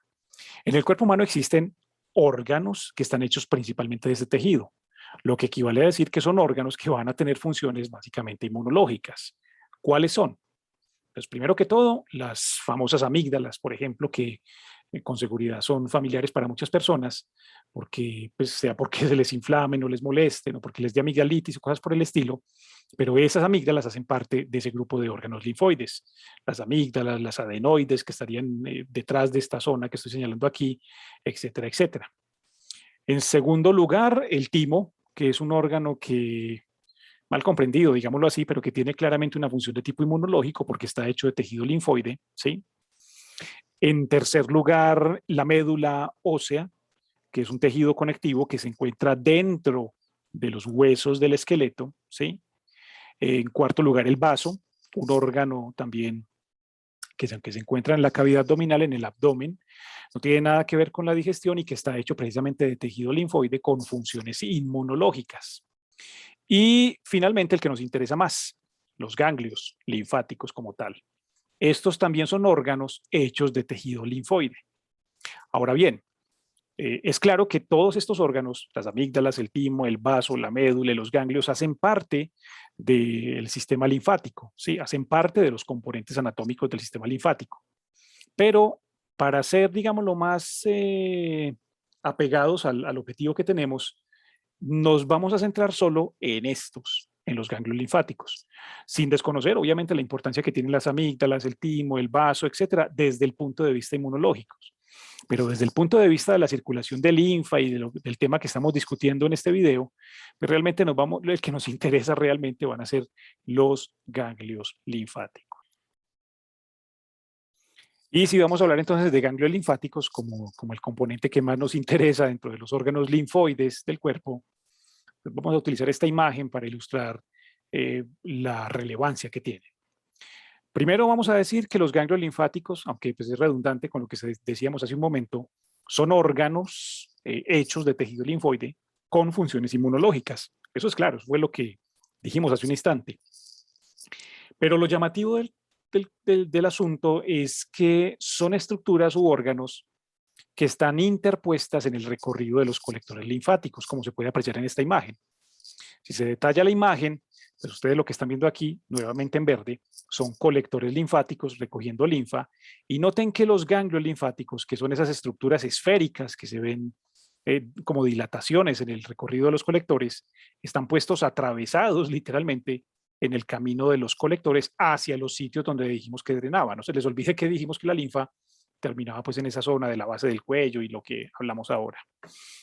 A: En el cuerpo humano existen órganos que están hechos principalmente de ese tejido, lo que equivale a decir que son órganos que van a tener funciones básicamente inmunológicas. ¿Cuáles son? Pues primero que todo, las famosas amígdalas, por ejemplo, que con seguridad son familiares para muchas personas, porque, pues, sea porque se les inflamen o les molesten o porque les dé amigdalitis o cosas por el estilo, pero esas amígdalas hacen parte de ese grupo de órganos linfoides. Las amígdalas, las adenoides que estarían detrás de esta zona que estoy señalando aquí, etcétera, etcétera. En segundo lugar, el timo, que es un órgano que mal comprendido, digámoslo así, pero que tiene claramente una función de tipo inmunológico porque está hecho de tejido linfoide, ¿sí? En tercer lugar, la médula ósea, que es un tejido conectivo que se encuentra dentro de los huesos del esqueleto, ¿sí? En cuarto lugar, el vaso, un órgano también que se encuentra en la cavidad abdominal, en el abdomen, no tiene nada que ver con la digestión y que está hecho precisamente de tejido linfoide con funciones inmunológicas. Y finalmente, el que nos interesa más, los ganglios linfáticos como tal. Estos también son órganos hechos de tejido linfoide. Ahora bien, es claro que todos estos órganos, las amígdalas, el timo, el vaso, la médula, los ganglios, hacen parte del sistema linfático, ¿sí? Hacen parte de los componentes anatómicos del sistema linfático. Pero para ser, digamos, lo más apegados al objetivo que tenemos, nos vamos a centrar solo en estos, en los ganglios linfáticos, sin desconocer, obviamente, la importancia que tienen las amígdalas, el timo, el vaso, etcétera, desde el punto de vista inmunológico. Pero desde el punto de vista de la circulación de linfa y del tema que estamos discutiendo en este video, pues realmente el que nos interesa realmente van a ser los ganglios linfáticos. Y si vamos a hablar entonces de ganglios linfáticos como el componente que más nos interesa dentro de los órganos linfoides del cuerpo, pues vamos a utilizar esta imagen para ilustrar la relevancia que tiene. Primero vamos a decir que los ganglios linfáticos, aunque pues es redundante con lo que decíamos hace un momento, son órganos hechos de tejido linfoide con funciones inmunológicas. Eso es claro, eso fue lo que dijimos hace un instante. Pero lo llamativo del asunto es que son estructuras u órganos que están interpuestas en el recorrido de los colectores linfáticos, como se puede apreciar en esta imagen. Si se detalla la imagen, pues ustedes lo que están viendo aquí, nuevamente en verde, son colectores linfáticos recogiendo linfa. Y noten que los ganglios linfáticos, que son esas estructuras esféricas que se ven como dilataciones en el recorrido de los colectores, están puestos atravesados literalmente en el camino de los colectores hacia los sitios donde dijimos que drenaba. No se les olvide que dijimos que la linfa terminaba pues en esa zona de la base del cuello y lo que hablamos ahora.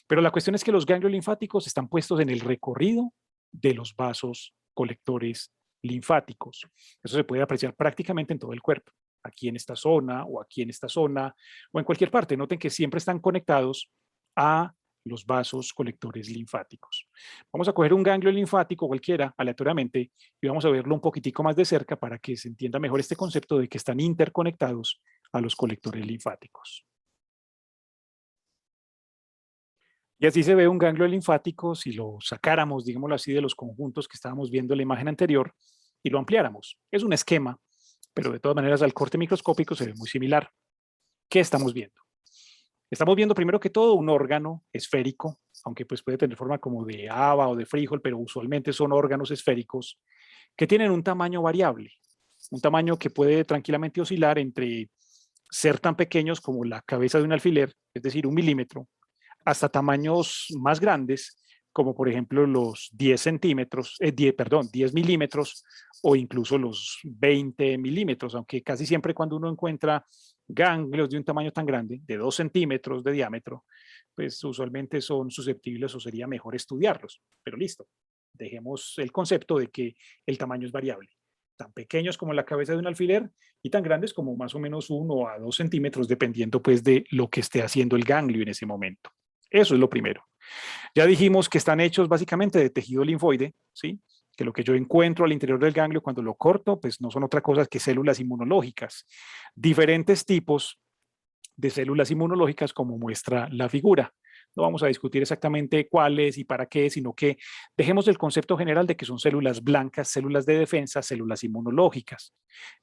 A: Pero la cuestión es que los ganglios linfáticos están puestos en el recorrido de los vasos colectores linfáticos. Eso se puede apreciar prácticamente en todo el cuerpo, aquí en esta zona o aquí en esta zona o en cualquier parte. Noten que siempre están conectados a los vasos colectores linfáticos. Vamos a coger un ganglio linfático cualquiera aleatoriamente y vamos a verlo un poquitico más de cerca para que se entienda mejor este concepto de que están interconectados a los colectores linfáticos. Y así se ve un ganglio linfático si lo sacáramos, digámoslo así, de los conjuntos que estábamos viendo en la imagen anterior y lo ampliáramos. Es un esquema, pero de todas maneras al corte microscópico se ve muy similar. ¿Qué estamos viendo? Estamos viendo primero que todo un órgano esférico, aunque pues puede tener forma como de haba o de frijol, pero usualmente son órganos esféricos que tienen un tamaño variable, un tamaño que puede tranquilamente oscilar entre ser tan pequeños como la cabeza de un alfiler, es decir, 1 milímetro, hasta tamaños más grandes, como por ejemplo los 10 centímetros, 10 milímetros o incluso los 20 milímetros, aunque casi siempre cuando uno encuentra ganglios de un tamaño tan grande, de 2 centímetros de diámetro, pues usualmente son susceptibles o sería mejor estudiarlos. Pero listo, dejemos el concepto de que el tamaño es variable. Tan pequeños como la cabeza de un alfiler y tan grandes como más o menos 1 a 2 centímetros, dependiendo pues de lo que esté haciendo el ganglio en ese momento. Eso es lo primero. Ya dijimos que están hechos básicamente de tejido linfoide, ¿sí? que lo que yo encuentro al interior del ganglio cuando lo corto, pues no son otra cosa que células inmunológicas, diferentes tipos de células inmunológicas como muestra la figura. No vamos a discutir exactamente cuáles y para qué, sino que dejemos el concepto general de que son células blancas, células de defensa, células inmunológicas.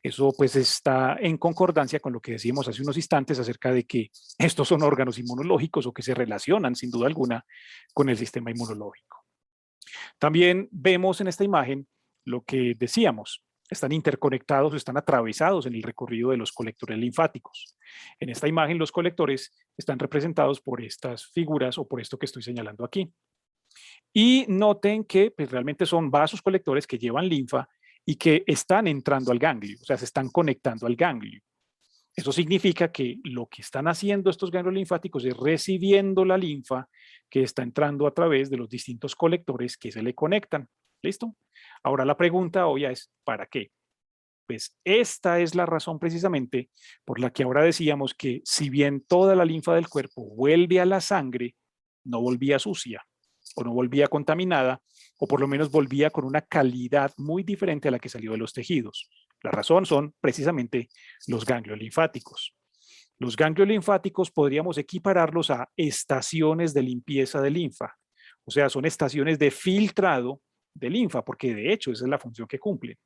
A: Eso pues está en concordancia con lo que decíamos hace unos instantes acerca de que estos son órganos inmunológicos o que se relacionan sin duda alguna con el sistema inmunológico. También vemos en esta imagen lo que decíamos, están interconectados o están atravesados en el recorrido de los colectores linfáticos. En esta imagen los colectores están representados por estas figuras o por esto que estoy señalando aquí. Y noten que pues, realmente son vasos colectores que llevan linfa y que están entrando al ganglio, o sea, se están conectando al ganglio. Eso significa que lo que están haciendo estos ganglios linfáticos es recibiendo la linfa que está entrando a través de los distintos colectores que se le conectan. ¿Listo? Ahora la pregunta obvia es, ¿para qué? Pues esta es la razón precisamente por la que ahora decíamos que si bien toda la linfa del cuerpo vuelve a la sangre, no volvía sucia o no volvía contaminada, o por lo menos volvía con una calidad muy diferente a la que salió de los tejidos. La razón son precisamente los ganglios linfáticos. Los ganglios linfáticos podríamos equipararlos a estaciones de limpieza de linfa, o sea, son estaciones de filtrado de linfa, porque de hecho esa es la función que cumplen.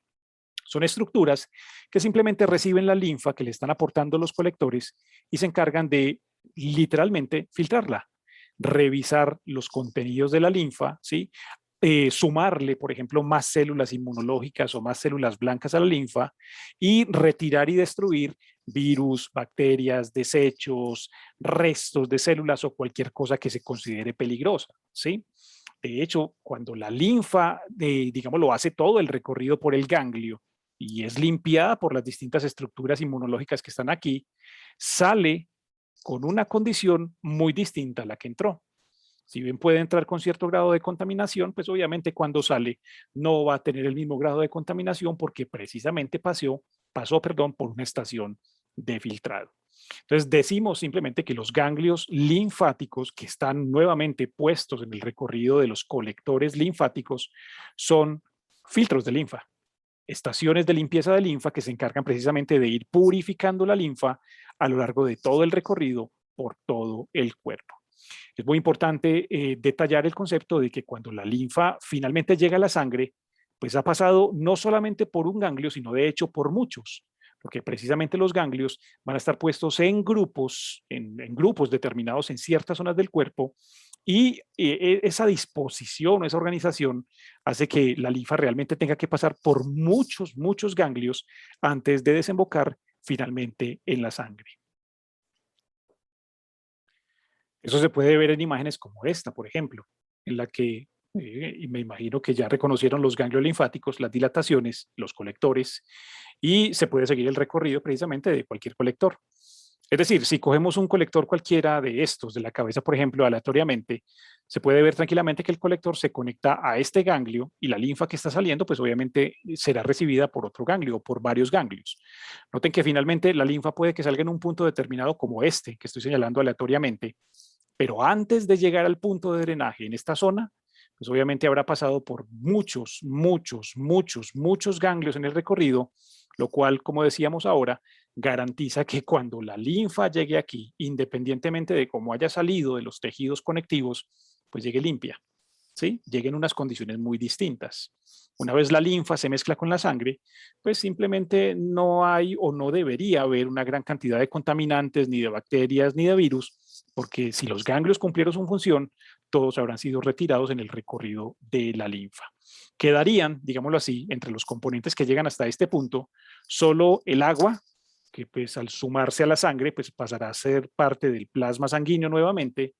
A: Son estructuras que simplemente reciben la linfa que le están aportando los colectores y se encargan de literalmente filtrarla, revisar los contenidos de la linfa, ¿sí? Sumarle, por ejemplo, más células inmunológicas o más células blancas a la linfa y retirar y destruir virus, bacterias, desechos, restos de células o cualquier cosa que se considere peligrosa, ¿sí? De hecho, cuando la linfa, digamos, lo hace todo el recorrido por el ganglio y es limpiada por las distintas estructuras inmunológicas que están aquí, sale con una condición muy distinta a la que entró. Si bien puede entrar con cierto grado de contaminación, pues obviamente cuando sale no va a tener el mismo grado de contaminación porque precisamente pasó por una estación de filtrado. Entonces decimos simplemente que los ganglios linfáticos que están nuevamente puestos en el recorrido de los colectores linfáticos son filtros de linfa, estaciones de limpieza de linfa que se encargan precisamente de ir purificando la linfa a lo largo de todo el recorrido por todo el cuerpo. Es muy importante detallar el concepto de que cuando la linfa finalmente llega a la sangre, pues ha pasado no solamente por un ganglio, sino de hecho por muchos, porque precisamente los ganglios van a estar puestos en grupos, en grupos determinados en ciertas zonas del cuerpo, y esa disposición o esa organización hace que la linfa realmente tenga que pasar por muchos ganglios antes de desembocar finalmente en la sangre. Eso se puede ver en imágenes como esta, por ejemplo, en la que, y me imagino que ya reconocieron los ganglios linfáticos, las dilataciones, los colectores, y se puede seguir el recorrido precisamente de cualquier colector. Es decir, si cogemos un colector cualquiera de estos, de la cabeza, por ejemplo, aleatoriamente, se puede ver tranquilamente que el colector se conecta a este ganglio y la linfa que está saliendo, pues obviamente será recibida por otro ganglio o por varios ganglios. Noten que finalmente la linfa puede que salga en un punto determinado como este, que estoy señalando aleatoriamente, pero antes de llegar al punto de drenaje en esta zona, pues obviamente habrá pasado por muchos ganglios en el recorrido, lo cual, como decíamos ahora, garantiza que cuando la linfa llegue aquí, independientemente de cómo haya salido de los tejidos conectivos, pues llegue limpia, ¿sí? Llegue en unas condiciones muy distintas. Una vez la linfa se mezcla con la sangre, pues simplemente no hay o no debería haber una gran cantidad de contaminantes, ni de bacterias, ni de virus, porque si los ganglios cumplieron su función, todos habrán sido retirados en el recorrido de la linfa. Quedarían, digámoslo así, entre los componentes que llegan hasta este punto, solo el agua, que pues al sumarse a la sangre, pues pasará a ser parte del plasma sanguíneo nuevamente,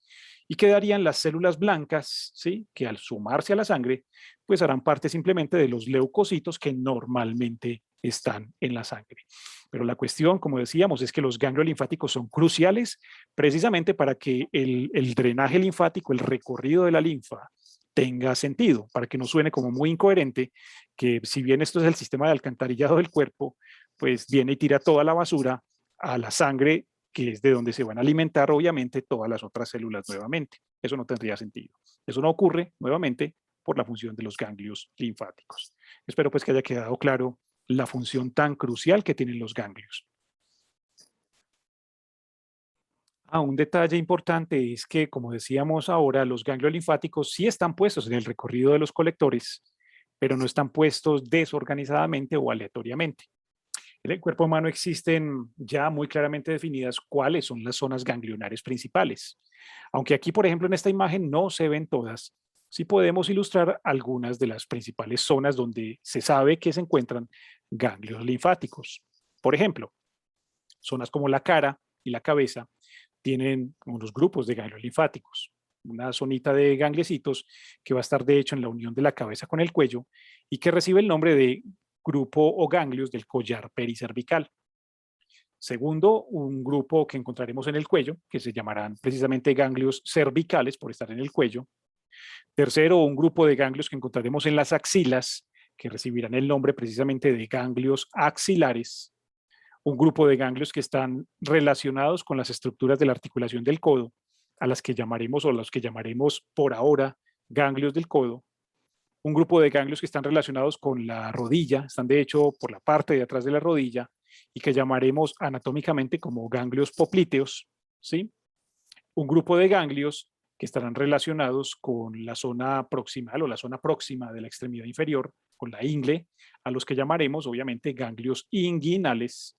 A: y quedarían las células blancas, ¿sí? Que al sumarse a la sangre, pues harán parte simplemente de los leucocitos que normalmente están en la sangre. Pero la cuestión, como decíamos, es que los ganglios linfáticos son cruciales precisamente para que el drenaje linfático, el recorrido de la linfa, tenga sentido, para que no suene como muy incoherente, que si bien esto es el sistema de alcantarillado del cuerpo, pues viene y tira toda la basura a la sangre, que es de donde se van a alimentar obviamente todas las otras células nuevamente. Eso no tendría sentido. Eso no ocurre nuevamente por la función de los ganglios linfáticos. Espero pues que haya quedado claro la función tan crucial que tienen los ganglios. Un detalle importante es que, como decíamos ahora, los ganglios linfáticos sí están puestos en el recorrido de los colectores, pero no están puestos desorganizadamente o aleatoriamente. En el cuerpo humano existen ya muy claramente definidas cuáles son las zonas ganglionares principales. Aunque aquí, por ejemplo, en esta imagen no se ven todas, sí podemos ilustrar algunas de las principales zonas donde se sabe que se encuentran ganglios linfáticos. Por ejemplo, zonas como la cara y la cabeza tienen unos grupos de ganglios linfáticos, una zonita de gangliecitos que va a estar de hecho en la unión de la cabeza con el cuello y que recibe el nombre de grupo o ganglios del collar pericervical. Segundo, un grupo que encontraremos en el cuello, que se llamarán precisamente ganglios cervicales por estar en el cuello. Tercero, un grupo de ganglios que encontraremos en las axilas, que recibirán el nombre precisamente de ganglios axilares. Un grupo de ganglios que están relacionados con las estructuras de la articulación del codo, a las que llamaremos o los que llamaremos por ahora ganglios del codo. Un grupo de ganglios que están relacionados con la rodilla, están de hecho por la parte de atrás de la rodilla y que llamaremos anatómicamente como ganglios poplíteos, ¿sí? Un grupo de ganglios que estarán relacionados con la zona proximal o la zona próxima de la extremidad inferior, con la ingle, a los que llamaremos obviamente ganglios inguinales,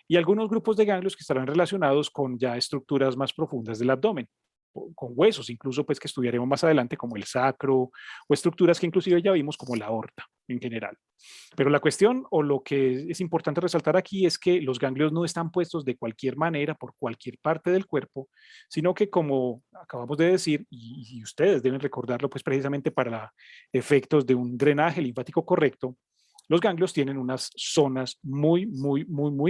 A: y algunos grupos de ganglios que estarán relacionados con ya estructuras más profundas del abdomen, con huesos incluso pues que estudiaremos más adelante como el sacro o estructuras que inclusive ya vimos como la aorta en general. Pero la cuestión o lo que es importante resaltar aquí es que los ganglios no están puestos de cualquier manera por cualquier parte del cuerpo, sino que como acabamos de decir, y ustedes deben recordarlo pues precisamente para efectos de un drenaje linfático correcto, los ganglios tienen unas zonas muy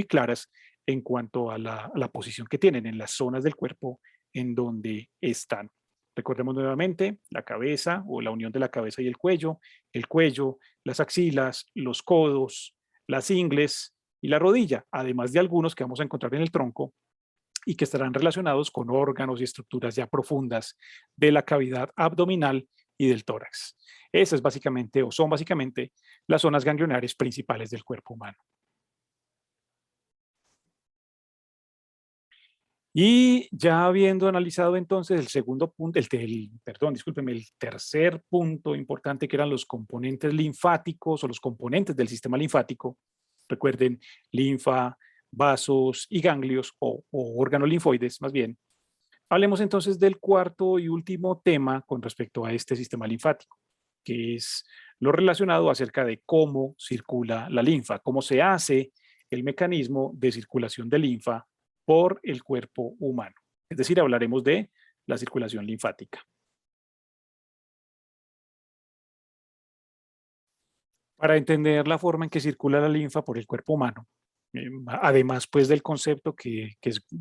A: claras en cuanto a la posición que tienen en las zonas del cuerpo en donde están. Recordemos nuevamente la cabeza o la unión de la cabeza y el cuello, las axilas, los codos, las ingles y la rodilla, además de algunos que vamos a encontrar en el tronco y que estarán relacionados con órganos y estructuras ya profundas de la cavidad abdominal y del tórax. Esas básicamente, o son básicamente, las zonas ganglionares principales del cuerpo humano. Y ya habiendo analizado entonces el segundo punto, el tercer punto importante que eran los componentes linfáticos o los componentes del sistema linfático, recuerden, linfa, vasos y ganglios o órganos linfoides más bien. Hablemos entonces del cuarto y último tema con respecto a este sistema linfático, que es lo relacionado acerca de cómo circula la linfa, cómo se hace el mecanismo de circulación de linfa por el cuerpo humano. Es decir, hablaremos de la circulación linfática. Para entender la forma en que circula la linfa por el cuerpo humano, además pues del concepto que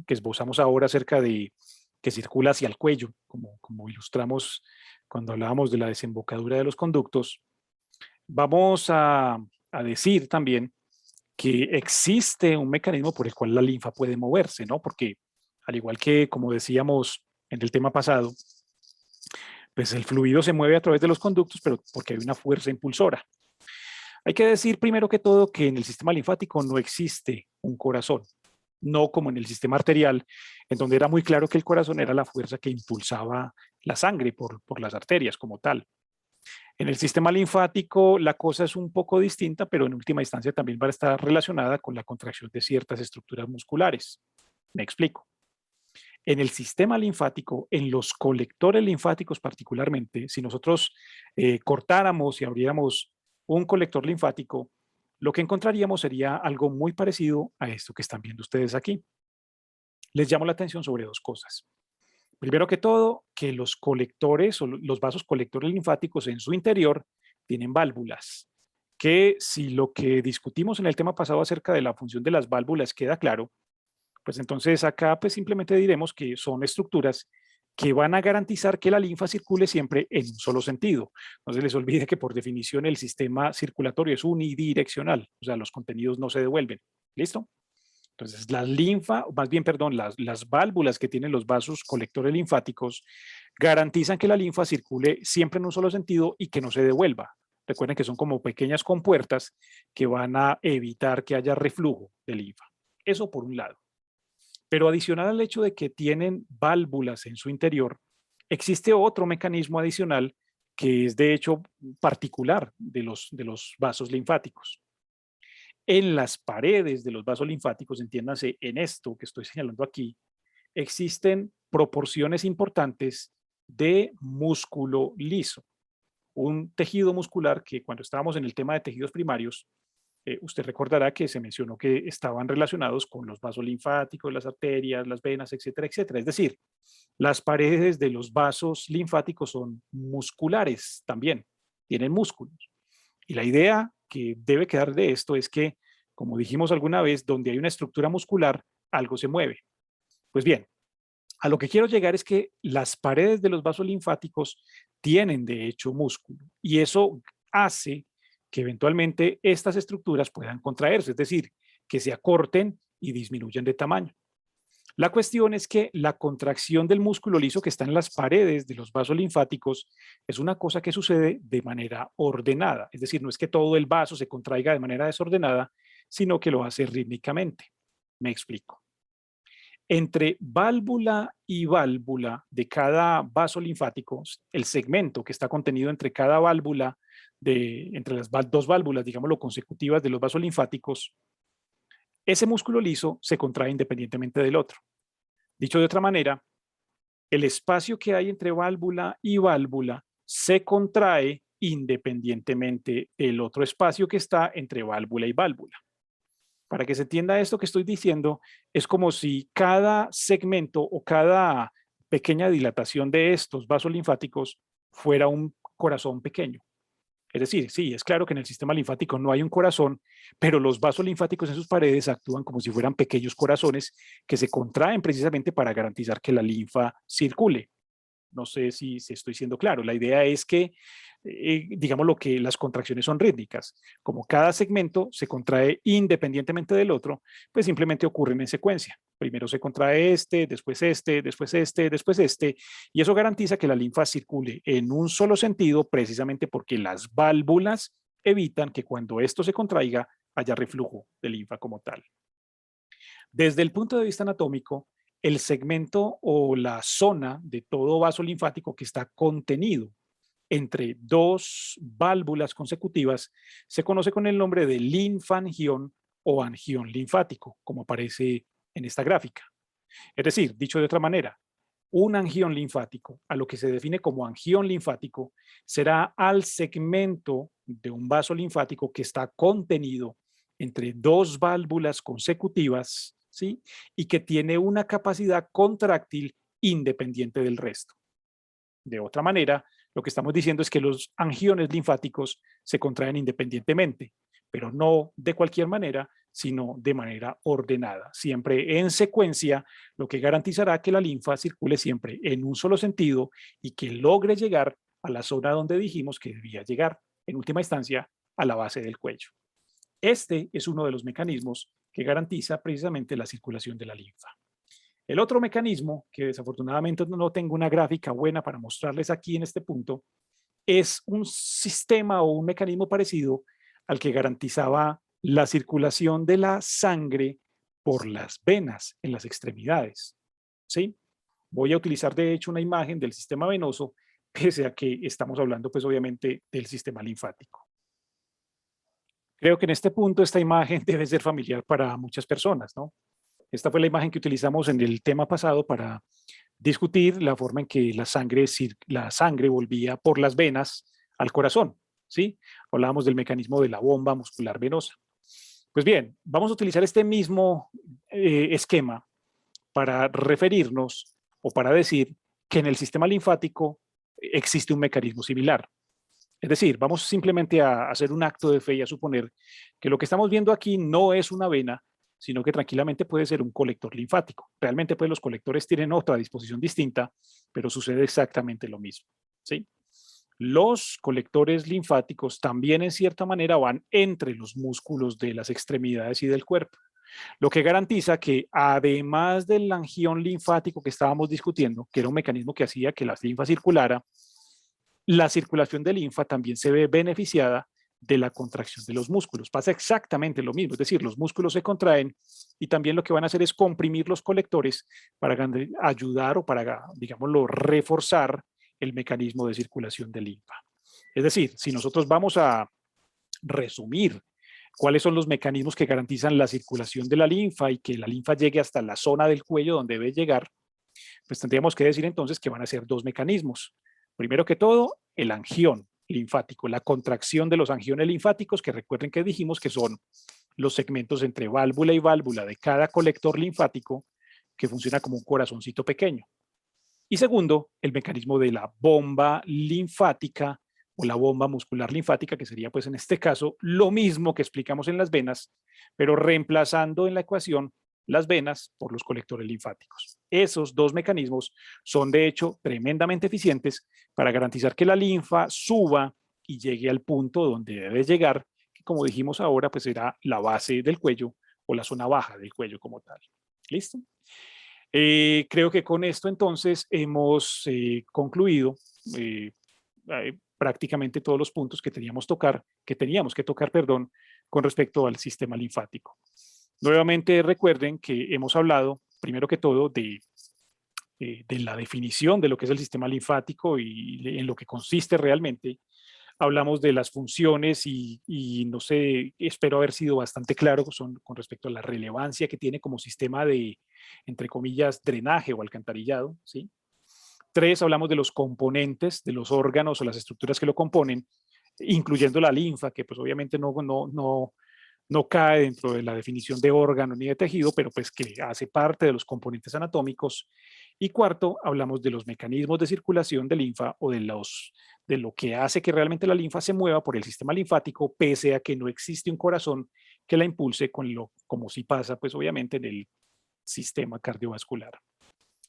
A: esbozamos ahora acerca de que circula hacia el cuello, como ilustramos cuando hablábamos de la desembocadura de los conductos, vamos a decir también que existe un mecanismo por el cual la linfa puede moverse, ¿no? Porque al igual que, como decíamos en el tema pasado, pues el fluido se mueve a través de los conductos, pero porque hay una fuerza impulsora. Hay que decir primero que todo que en el sistema linfático no existe un corazón, no como en el sistema arterial, en donde era muy claro que el corazón era la fuerza que impulsaba la sangre por las arterias como tal. En el sistema linfático la cosa es un poco distinta, pero en última instancia también va a estar relacionada con la contracción de ciertas estructuras musculares. Me explico. En el sistema linfático, en los colectores linfáticos particularmente, si nosotros cortáramos y abriéramos un colector linfático, lo que encontraríamos sería algo muy parecido a esto que están viendo ustedes aquí. Les llamo la atención sobre dos cosas. Primero que todo, que los colectores o los vasos colectores linfáticos en su interior tienen válvulas, que si lo que discutimos en el tema pasado acerca de la función de las válvulas queda claro, pues entonces acá pues simplemente diremos que son estructuras que van a garantizar que la linfa circule siempre en un solo sentido. No se les olvide que por definición el sistema circulatorio es unidireccional, o sea, los contenidos no se devuelven. ¿Listo? Entonces, la linfa, más bien, perdón, las válvulas que tienen los vasos colectores linfáticos garantizan que la linfa circule siempre en un solo sentido y que no se devuelva. Recuerden que son como pequeñas compuertas que van a evitar que haya reflujo de linfa. Eso por un lado. Pero adicional al hecho de que tienen válvulas en su interior, existe otro mecanismo adicional que es de hecho particular de los vasos linfáticos. En las paredes de los vasos linfáticos, entiéndase en esto que estoy señalando aquí, existen proporciones importantes de músculo liso, un tejido muscular que cuando estábamos en el tema de tejidos primarios, usted recordará que se mencionó que estaban relacionados con los vasos linfáticos, las arterias, las venas, etcétera, etcétera. Es decir, las paredes de los vasos linfáticos son musculares también, tienen músculos. Y la idea que debe quedar de esto es que, como dijimos alguna vez, donde hay una estructura muscular, algo se mueve. Pues bien, a lo que quiero llegar es que las paredes de los vasos linfáticos tienen de hecho músculo y eso hace que eventualmente estas estructuras puedan contraerse, es decir, que se acorten y disminuyan de tamaño. La cuestión es que la contracción del músculo liso que está en las paredes de los vasos linfáticos es una cosa que sucede de manera ordenada, es decir, no es que todo el vaso se contraiga de manera desordenada, sino que lo hace rítmicamente. Me explico. Entre válvula y válvula de cada vaso linfático, el segmento que está contenido entre cada válvula, entre las dos válvulas, digámoslo, consecutivas de los vasos linfáticos, ese músculo liso se contrae independientemente del otro. Dicho de otra manera, el espacio que hay entre válvula y válvula se contrae independientemente del otro espacio que está entre válvula y válvula. Para que se entienda esto que estoy diciendo, es como si cada segmento o cada pequeña dilatación de estos vasos linfáticos fuera un corazón pequeño. Es decir, sí, es claro que en el sistema linfático no hay un corazón, pero los vasos linfáticos en sus paredes actúan como si fueran pequeños corazones que se contraen precisamente para garantizar que la linfa circule. No sé si estoy siendo claro. La idea es que, digamos, lo que las contracciones son rítmicas. Como cada segmento se contrae independientemente del otro, pues simplemente ocurren en secuencia. Primero se contrae este, después este, después este, después este, y eso garantiza que la linfa circule en un solo sentido, precisamente porque las válvulas evitan que cuando esto se contraiga haya reflujo de linfa como tal. Desde el punto de vista anatómico, el segmento o la zona de todo vaso linfático que está contenido entre dos válvulas consecutivas se conoce con el nombre de linfangión o angión linfático, como aparece en esta gráfica. Es decir, dicho de otra manera, un angión linfático, a lo que se define como angión linfático, será al segmento de un vaso linfático que está contenido entre dos válvulas consecutivas, ¿sí? Y que tiene una capacidad contráctil independiente del resto. De otra manera, lo que estamos diciendo es que los angiones linfáticos se contraen independientemente, pero no de cualquier manera, sino de manera ordenada, siempre en secuencia, lo que garantizará que la linfa circule siempre en un solo sentido y que logre llegar a la zona donde dijimos que debía llegar, en última instancia, a la base del cuello. Este es uno de los mecanismos que garantiza precisamente la circulación de la linfa. El otro mecanismo, que desafortunadamente no tengo una gráfica buena para mostrarles aquí en este punto, es un sistema o un mecanismo parecido al que garantizaba la circulación de la sangre por las venas en las extremidades. ¿Sí? Voy a utilizar de hecho una imagen del sistema venoso, pese a que estamos hablando pues obviamente del sistema linfático. Creo que en este punto esta imagen debe ser familiar para muchas personas, ¿no? Esta fue la imagen que utilizamos en el tema pasado para discutir la forma en que la sangre volvía por las venas al corazón, ¿sí? Hablábamos del mecanismo de la bomba muscular venosa. Pues bien, vamos a utilizar este mismo esquema para referirnos o para decir que en el sistema linfático existe un mecanismo similar. Es decir, vamos simplemente a hacer un acto de fe y a suponer que lo que estamos viendo aquí no es una vena, sino que tranquilamente puede ser un colector linfático. Realmente pues los colectores tienen otra disposición distinta, pero sucede exactamente lo mismo, ¿sí? Los colectores linfáticos también en cierta manera van entre los músculos de las extremidades y del cuerpo. lo que garantiza que además del angión linfático que estábamos discutiendo, que era un mecanismo que hacía que la linfa circulara, la circulación de linfa también se ve beneficiada de la contracción de los músculos. Pasa exactamente lo mismo, es decir, los músculos se contraen y también lo que van a hacer es comprimir los colectores para ayudar o para, digámoslo, reforzar el mecanismo de circulación de linfa. Es decir, si nosotros vamos a resumir cuáles son los mecanismos que garantizan la circulación de la linfa y que la linfa llegue hasta la zona del cuello donde debe llegar, pues tendríamos que decir entonces que van a ser dos mecanismos. Primero que todo, el angión linfático, la contracción de los angiones linfáticos, que recuerden que dijimos que son los segmentos entre válvula y válvula de cada colector linfático que funciona como un corazoncito pequeño. Y segundo, el mecanismo de la bomba linfática o la bomba muscular linfática, que sería pues en este caso lo mismo que explicamos en las venas, pero reemplazando en la ecuación las venas por los colectores linfáticos. Esos dos mecanismos son de hecho tremendamente eficientes para garantizar que la linfa suba y llegue al punto donde debe llegar, que como dijimos ahora pues será la base del cuello o la zona baja del cuello como tal. ¿Listo? Creo que con esto entonces hemos concluido prácticamente todos los puntos que teníamos que tocar, perdón, con respecto al sistema linfático. Nuevamente recuerden que hemos hablado, primero que todo, de la definición de lo que es el sistema linfático y en lo que consiste realmente. Hablamos de las funciones y no sé, espero haber sido bastante claro con respecto a la relevancia que tiene como sistema de, entre comillas, drenaje o alcantarillado, ¿sí? 3, hablamos de los componentes, de los órganos o las estructuras que lo componen, incluyendo la linfa, que pues obviamente no cae dentro de la definición de órgano ni de tejido, pero pues que hace parte de los componentes anatómicos. Y 4, hablamos de los mecanismos de circulación de linfa o de lo que hace que realmente la linfa se mueva por el sistema linfático, pese a que no existe un corazón que la impulse como si pasa, pues obviamente en el sistema cardiovascular.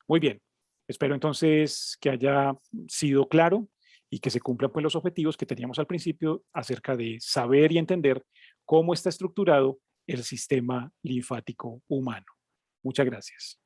A: Muy bien, espero entonces que haya sido claro y que se cumplan pues los objetivos que teníamos al principio acerca de saber y entender cómo está estructurado el sistema linfático humano. Muchas gracias.